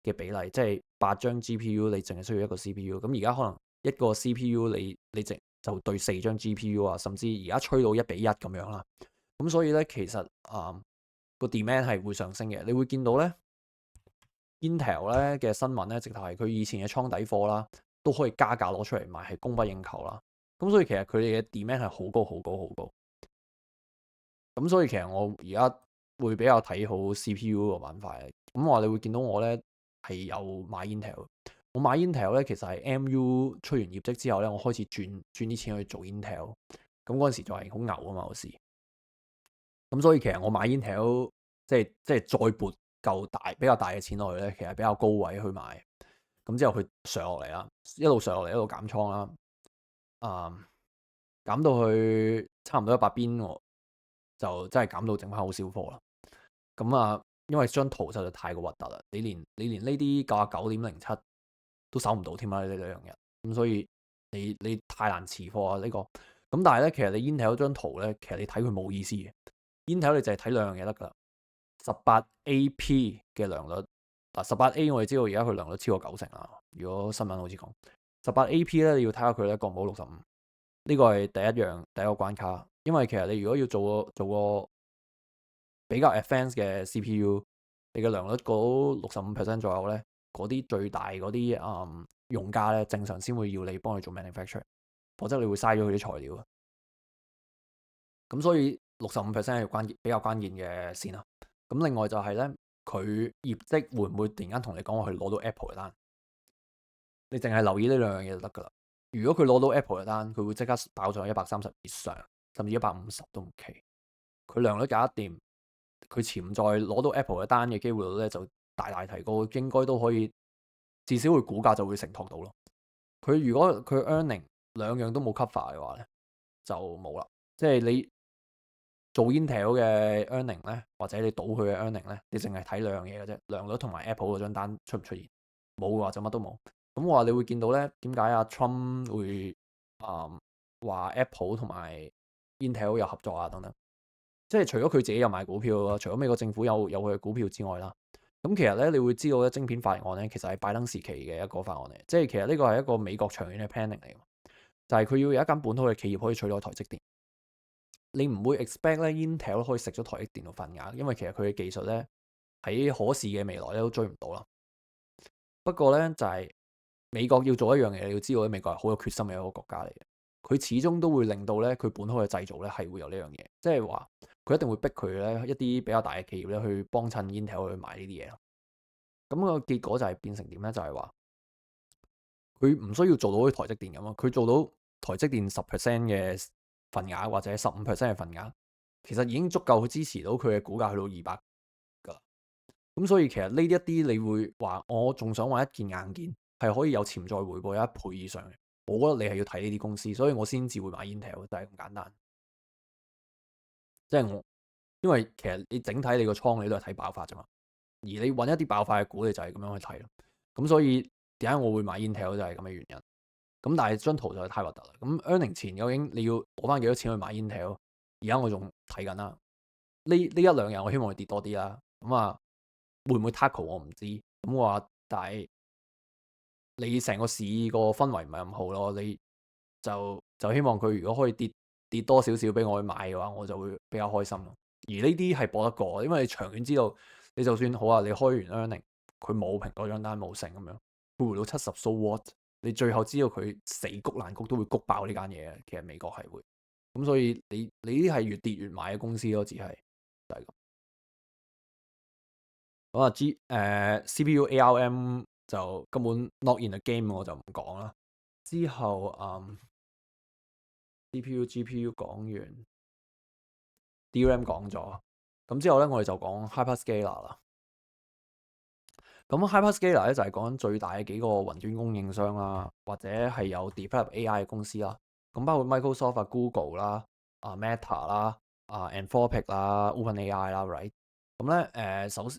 Speaker 1: 嘅比例，即係8張 GPU 你淨係需要一個 CPU，咁而家可能一個 CPU 你就對4張 GPU 啊，甚至而家吹到1:1咁樣啦。咁所以咧，其實個 demand 係會上升嘅。你會見到咧 Intel 咧嘅新聞咧，直頭係佢以前嘅倉底貨啦，都可以加價攞出嚟賣，係供不應求啦。咁所以其實佢哋嘅 demand 係好高好高好高。咁所以其實我而家會比較睇好 CPU 個板塊。咁我話你會見到我咧係有買 Intel。我買 Intel 咧，其實係 MU 出完業績之後咧，我開始轉啲錢去做 Intel。咁嗰陣時就係好牛啊嘛，嗰時。咁所以其實我買 Intel 即係再撥夠比較大嘅錢落去咧，其實比較高位去買。咁之後佢上落嚟啦，一路上落嚟一路減倉啦。減到去差唔多100邊，我就真係減到剩翻好少貨啦。咁啊，因為張圖實在太過核突啦，你連呢啲99.07都守唔到添啦，呢兩日。咁所以你太難持貨啊呢個。咁但係咧，其實你 Intel 嗰張圖咧，其實你睇佢冇意思嘅。Intel 你就係睇兩樣嘢得噶啦，18AP 嘅良率。18A 我哋知道而家佢良率超過90%啦。如果新聞好似講 18AP 咧，你要睇下佢咧過唔過65。呢個係第一個關卡，因為其實你如果要做個比較 advanced 嘅 CPU，你嘅良率過65% 左右咧，嗰啲最大嗰啲用家咧，正常先會要你幫佢做 manufacture， 否則你會嘥咗佢啲材料。咁所以65% 係比較關鍵嘅線啦。咁另外就係咧，佢業績會唔會突然間同你講話佢攞到 Apple 嘅單？你淨係留意呢兩樣嘢就得噶啦。如果佢攞到 Apple 嘅單，佢會即刻爆上130以上，甚至150都唔奇。佢良率搞得掂，佢潛在攞到 Apple 嘅單嘅機會率咧就大大提高，應該都可以至少佢股價就會承托到咯。佢如果佢 earning 兩樣都冇 cover 嘅話咧，就冇啦。即係你做 Intel 嘅 earning 咧，或者你賭佢嘅 earning 咧，你淨係睇兩樣嘢嘅啫，良率同埋 Apple 嗰張單出唔出現，冇嘅話就乜都冇。咁話你會見到咧，點解阿 Trump 會話 Apple 同埋 Intel 有合作啊等等？即係除咗佢自己有買股票咯，除咗美國政府有佢嘅股票之外啦，咁其實咧你會知道咧，晶片法案咧其實係拜登時期嘅一個法案嚟，即係其實呢個係一個美國長遠嘅 planning 嚟，就係佢要有一間本土嘅企業可以取代台積電。你唔會 expect 咧 Intel 可以食咗台積電嘅份額，因為其實佢嘅技術咧喺可視嘅未來咧都追唔到啦。不過咧就係美國要做一樣嘢，你要知道咧美國係好有決心嘅一個國家嚟嘅，佢始終都會令到咧佢本土嘅製造咧係會有呢樣嘢，即係話佢一定會逼佢咧一啲比較大嘅企業咧去幫襯 Intel 去買呢啲嘢咯。咁個結果就係變成點咧？就係話佢唔需要做到好似台積電咁咯，佢做到台積電10% 嘅份額或者15% 嘅份額，其實已經足夠去支持到佢嘅股價去到200㗎。咁所以其實呢一啲你會話，我仲想揾一件硬件係可以有潛在回報有1倍以上嘅，我覺得你係要睇呢啲公司，所以我先至會買 Intel，就係咁簡單。即係我，因為其實你整體你個倉你都係睇爆發啫嘛，而你揾一啲爆發嘅股，你就係咁樣去睇咯。咁所以點解我會買 Intel 就係咁嘅原因。咁但係張圖就太核突啦。咁 earning 前究竟你要攞翻幾多錢去買 Intel？而家我仲睇緊啦。呢一兩日我希望佢跌多啲啦。咁啊，會唔會 tackle 我唔知。咁我話，但係你成個市個氛圍唔係咁好咯。你就希望佢如果可以跌多少少俾我去買嘅話，我就會比較開心咯。而呢啲係搏得過，因為你長遠知道，你就算好啊，你開完 earning，佢冇蘋果張單冇成咁樣，佢回到70 so what？你最後知道佢死谷爛谷都會谷爆呢間嘢嘅，其實美國係會咁，所以你呢啲係越跌越買嘅公司咯，只係就係咁。咁啊CPU ARM 就根本 not in the game，我就唔講啦。之後CPU GPU 講完，DRAM 講咗，咁之後咧我哋就講 Hyperscaler 啦。咁 Hyperscaler 咧就係講緊最大嘅幾個雲端供應商啦，或者係有 develop AI 嘅公司啦。咁包括 Microsoft 啊、Google 啦、Meta 啦、Anthropic 啦、OpenAI 啦，right？咁咧首先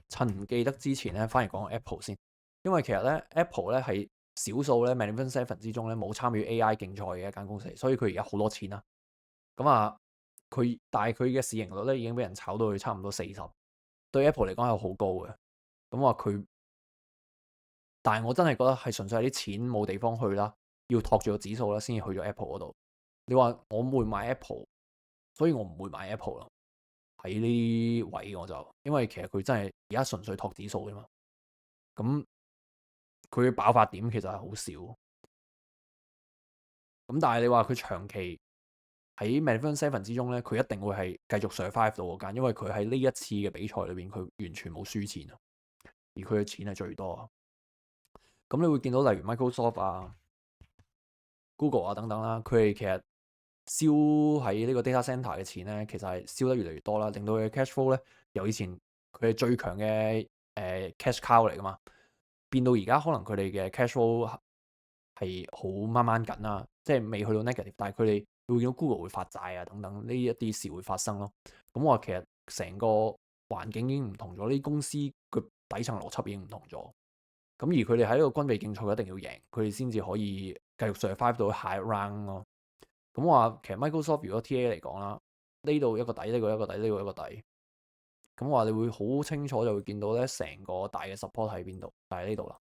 Speaker 1: 趁唔記得之前咧，反而講 Apple 先，因為其實咧 Apple 咧係少數咧 Magnificent Seven 之中咧冇參與 AI 競賽嘅一間公司，所以佢而家好多錢啦。咁但係佢嘅市盈率咧已經俾人炒到去差唔多40，對 Apple 嚟講係好高嘅。咁話佢，但係我真係覺得係純粹係啲錢冇地方去啦，要托住個指數啦，先至去咗 Apple 嗰度。你話我唔會買 Apple，所以我唔會買 Apple 咯。喺呢位我就，因為其實佢真係而家純粹托指數啫嘛。咁佢嘅爆發點其實係好少。咁但係你話佢長期喺 Magnificent Seven 之中咧，佢一定會係繼續 survive 到嗰間，因為佢喺呢一次嘅比賽裏邊，佢完全冇輸錢啊，而佢嘅錢係最多啊。咁你會見到例如 Microsoft 啊、Google 啊等等啦，佢哋其實燒喺呢個 data center 嘅錢咧，其實係燒得越嚟越多啦，令到佢嘅 cash flow 咧由以前佢係最強嘅cash cow 嚟噶嘛，變到而家可能佢哋嘅 cash flow 係好掹掹緊啦，即係未去到 negative，但係佢哋會見到 Google 會發債啊等等呢一啲事會發生咯。咁我話其實成個環境已經唔同咗，呢啲公司個底層邏輯已經唔同咗。咁而佢哋喺呢個軍備競賽，一定要贏，佢哋先至可以繼續 survive 到下一 round 咯。咁話其實 Microsoft 如果 TA 嚟講啦，呢度一個底，呢個一個底，呢個一個底。咁話你會好清楚就會見到咧，成個大嘅 support 喺邊度，就喺呢度啦。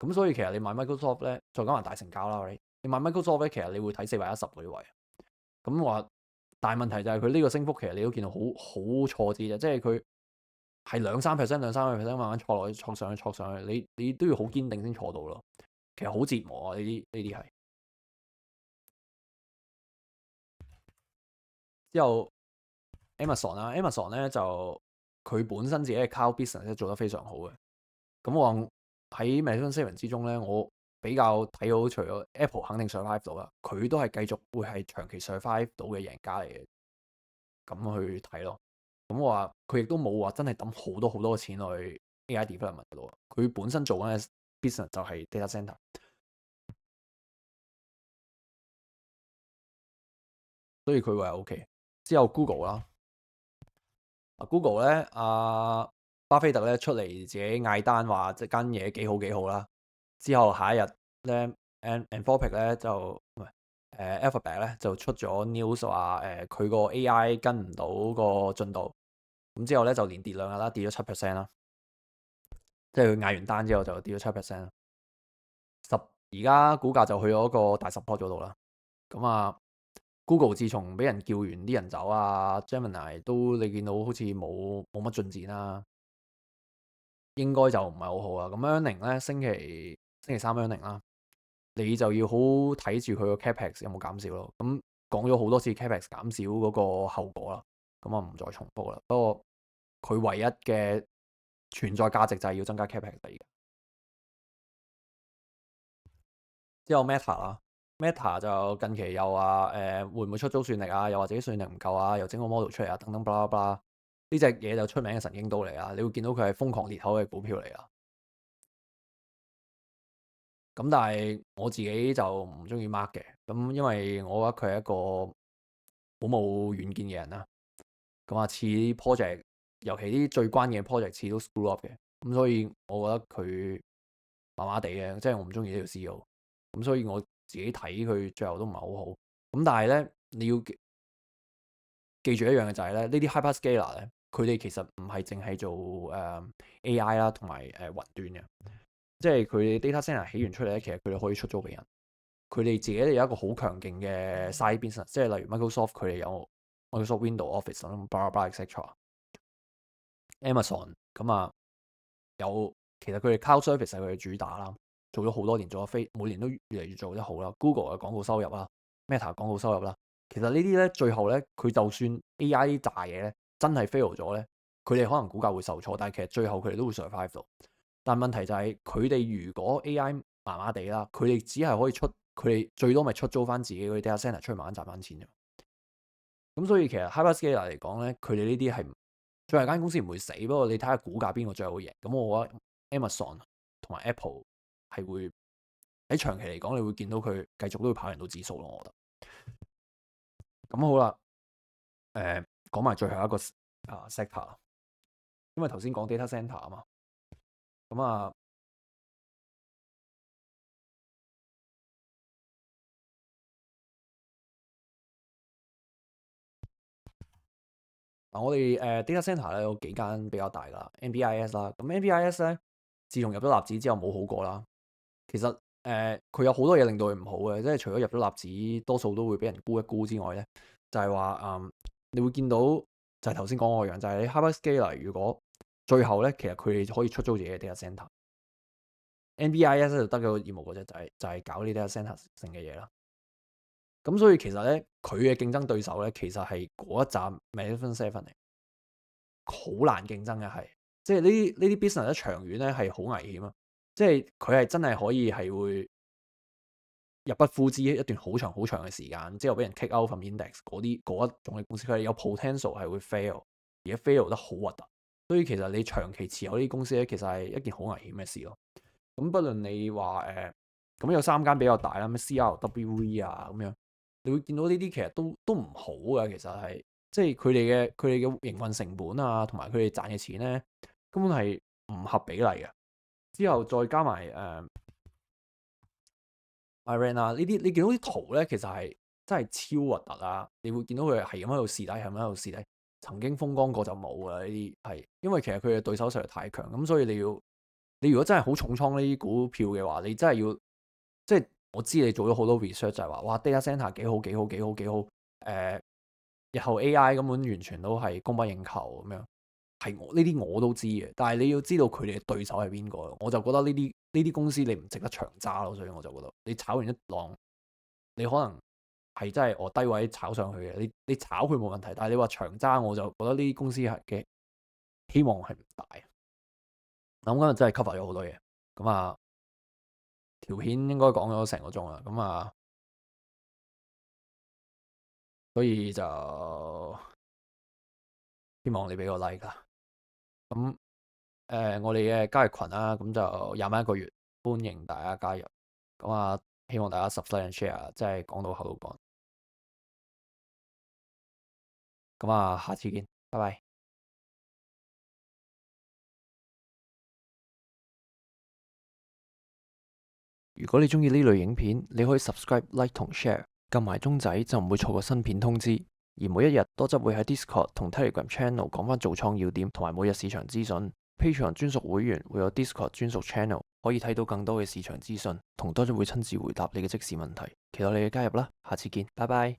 Speaker 1: 咁所以其實你買 Microsoft 咧，再加埋大成交啦，你買 Microsoft 咧，其實你會睇410嗰啲位。咁話，但係問題就係佢呢個升幅其實你都見到好錯字嘅，即係佢係2-3%、2-3%慢慢錯落去、錯上去、錯上去，你都要好堅定先錯到咯。其實好折磨啊！呢啲係。之後 Amazon 啦，Amazon 咧就佢本身自己嘅 cloud business 咧做得非常好嘅。咁我喺 Magnificent Seven 之中咧，我比較睇好除咗 Apple 肯定 survive 到啦，佢都係繼續會係長期 survive 到嘅贏家嚟嘅。咁去睇咯。咁我話佢亦都冇話真係抌好多好多嘅錢落去 AI development 度。佢本身做緊嘅 business 就係 data center，所以佢話 OK。之後 Google 啦，Google 咧巴菲特咧出嚟自己嗌單話即間嘢幾好幾好啦。之後下一日咧，Anthropic 咧就唔係Alphabet 咧就出咗 news 話佢個 AI 跟唔到個進度，咁之後咧就連跌2日啦，跌咗7%啦。即係佢嗌完單之後就跌咗7%啦。而家股價就去咗個大 support 嗰度啦。咁啊，Google 自從俾人叫完啲人走啊，Gemini 都你見到好似冇乜進展啦，應該就唔係好好啦。咁 earning 咧星期三 earning 啦，你就要好睇住佢個 capex 有冇減少咯。咁講咗好多次 capex 減少嗰個後果啦，咁啊唔再重複啦。不過佢唯一嘅存在價值就係要增加 capex 而家。之後 Meta 啦，Meta 就近期又話會唔會出租算力啊？又或者算力唔夠啊？又整個 model 出嚟啊？等等巴拉巴拉，呢隻嘢就出名嘅神經刀嚟啊！你會見到佢係瘋狂裂口嘅股票嚟啊！咁但係我自己就唔中意 mark 嘅，咁因為我覺得佢係一個好冇遠見嘅人啦。咁啊，似 project，尤其啲最關鍵嘅 project 似都 screw up 嘅，咁所以我覺得佢麻麻地嘅，即係我唔中意呢條 CEO。咁所以我自己睇佢最後都唔係好好。咁但係咧，你要記住一樣嘅就係咧，呢啲 hyperscaler 咧，佢哋其實唔係淨係做AI 啦，同埋雲端嘅，即係佢哋 data center 起完出嚟咧，其實佢哋可以出租俾人。佢哋自己有一個好強勁嘅 side business，即係例如 Microsoft 佢哋有 Microsoft Windows Office 啦，blah blah etc。Amazon 咁啊有，其實佢哋 cloud service 係佢哋主打啦，做咗好多年，做咗每年都越嚟越做得好啦。Google 嘅廣告收入啦，Meta 廣告收入啦，其實呢啲咧最後咧，佢就算 AI 啲大嘢咧真係 fail 咗咧，佢哋可能股價會受挫，但係其實最後佢哋都會 survive 到。但問題就係佢哋如果 AI 麻麻地啦，佢哋只係可以佢哋最多咪出租翻自己嗰啲 data center 出去慢慢賺翻錢啫。咁所以其實 hyperscaler 嚟講咧，佢哋呢啲係最後間公司唔會死，不過你睇下股價邊個最後會贏。咁我覺得 Amazon 同埋 Apple 係會喺長期嚟講，你會見到佢繼續都會跑贏到指數咯。我覺得。咁好啦，講埋最後一個sector，因為頭先講 data center 啊嘛，咁啊。我哋data center 咧有幾間比較大噶，NBIS 啦。咁 NBIS 咧，自從入咗納指之後冇好過啦。其實佢有好多嘢令到佢唔好嘅，即係除咗入咗納指，多數都會俾人沽一沽之外咧，就係話你會見到就係頭先講嗰個樣，就係你 hyperscaler 如果最後咧，其實佢哋可以出租自己嘅 data center。NBIS 就得個業務嘅啫，就係搞呢啲 data center 性嘅嘢啦。咁所以其實咧，佢嘅競爭對手咧，其實係嗰一站 Magnificent Seven 嚟，好難競爭嘅係，即係呢啲 business 咧長遠咧係好危險啊！即係佢係真係可以係會入不敷支一段好長好長嘅時間，之後俾人 kick out from index 嗰一種嘅公司，佢係有 potential 係會 fail，而且 fail 得好核突。所以其實你長期持有呢啲公司咧，其實係一件好危險嘅事咯。咁不論你話咁有3間比較大啦，咩 CRWE 啊咁樣。你會見到呢啲其實都唔好嘅，其實係即係佢哋嘅營運成本啊，同埋佢哋賺嘅錢咧，根本係唔合比例嘅。之後再加埋Iran 啊，呢啲你見到啲圖咧，其實係真係超核突啊！你會見到佢係咁喺度試底，係咁喺度試底。曾經風光過就冇啦，呢啲係因為其實佢嘅對手實在太強，咁所以你如果真係好重倉呢啲股票嘅話，你真係要即係。我知你做咗好多 research 就係話，哇 data center 幾好幾好幾好幾好，日後 AI 根本完全都係供不應求咁樣，係呢啲我都知嘅。但係你要知道佢哋嘅對手係邊個，我就覺得呢啲公司你唔值得長揸咯。所以我就覺得你炒完一浪，你可能係真係我低位炒上去嘅，你炒佢冇問題。但係你話長揸，我就覺得呢啲公司係嘅希望係唔大。咁今日真係 cover 咗好多嘢，咁啊。條片應該講咗成個鐘啦，咁啊，所以就希望你俾個 like 啦。咁我哋嘅交易群啦，咁就21個月，歡迎大家加入。咁啊，希望大家 subscribe and share，即係講到口都講。咁啊，下次見，拜拜。如果你中意呢類影片，你可以 subscribe、like 同 share，撳埋鐘仔就唔會錯過新片通知。而每一日多則會喺 Discord 同 Telegram Channel 講翻造倉要點同埋每日市場資訊。Patreon 專屬會員會有 Discord 專屬 Channel，可以睇到更多嘅市場資訊，同多則會親自回答你嘅即時問題。期待你嘅加入啦，下次見，拜拜。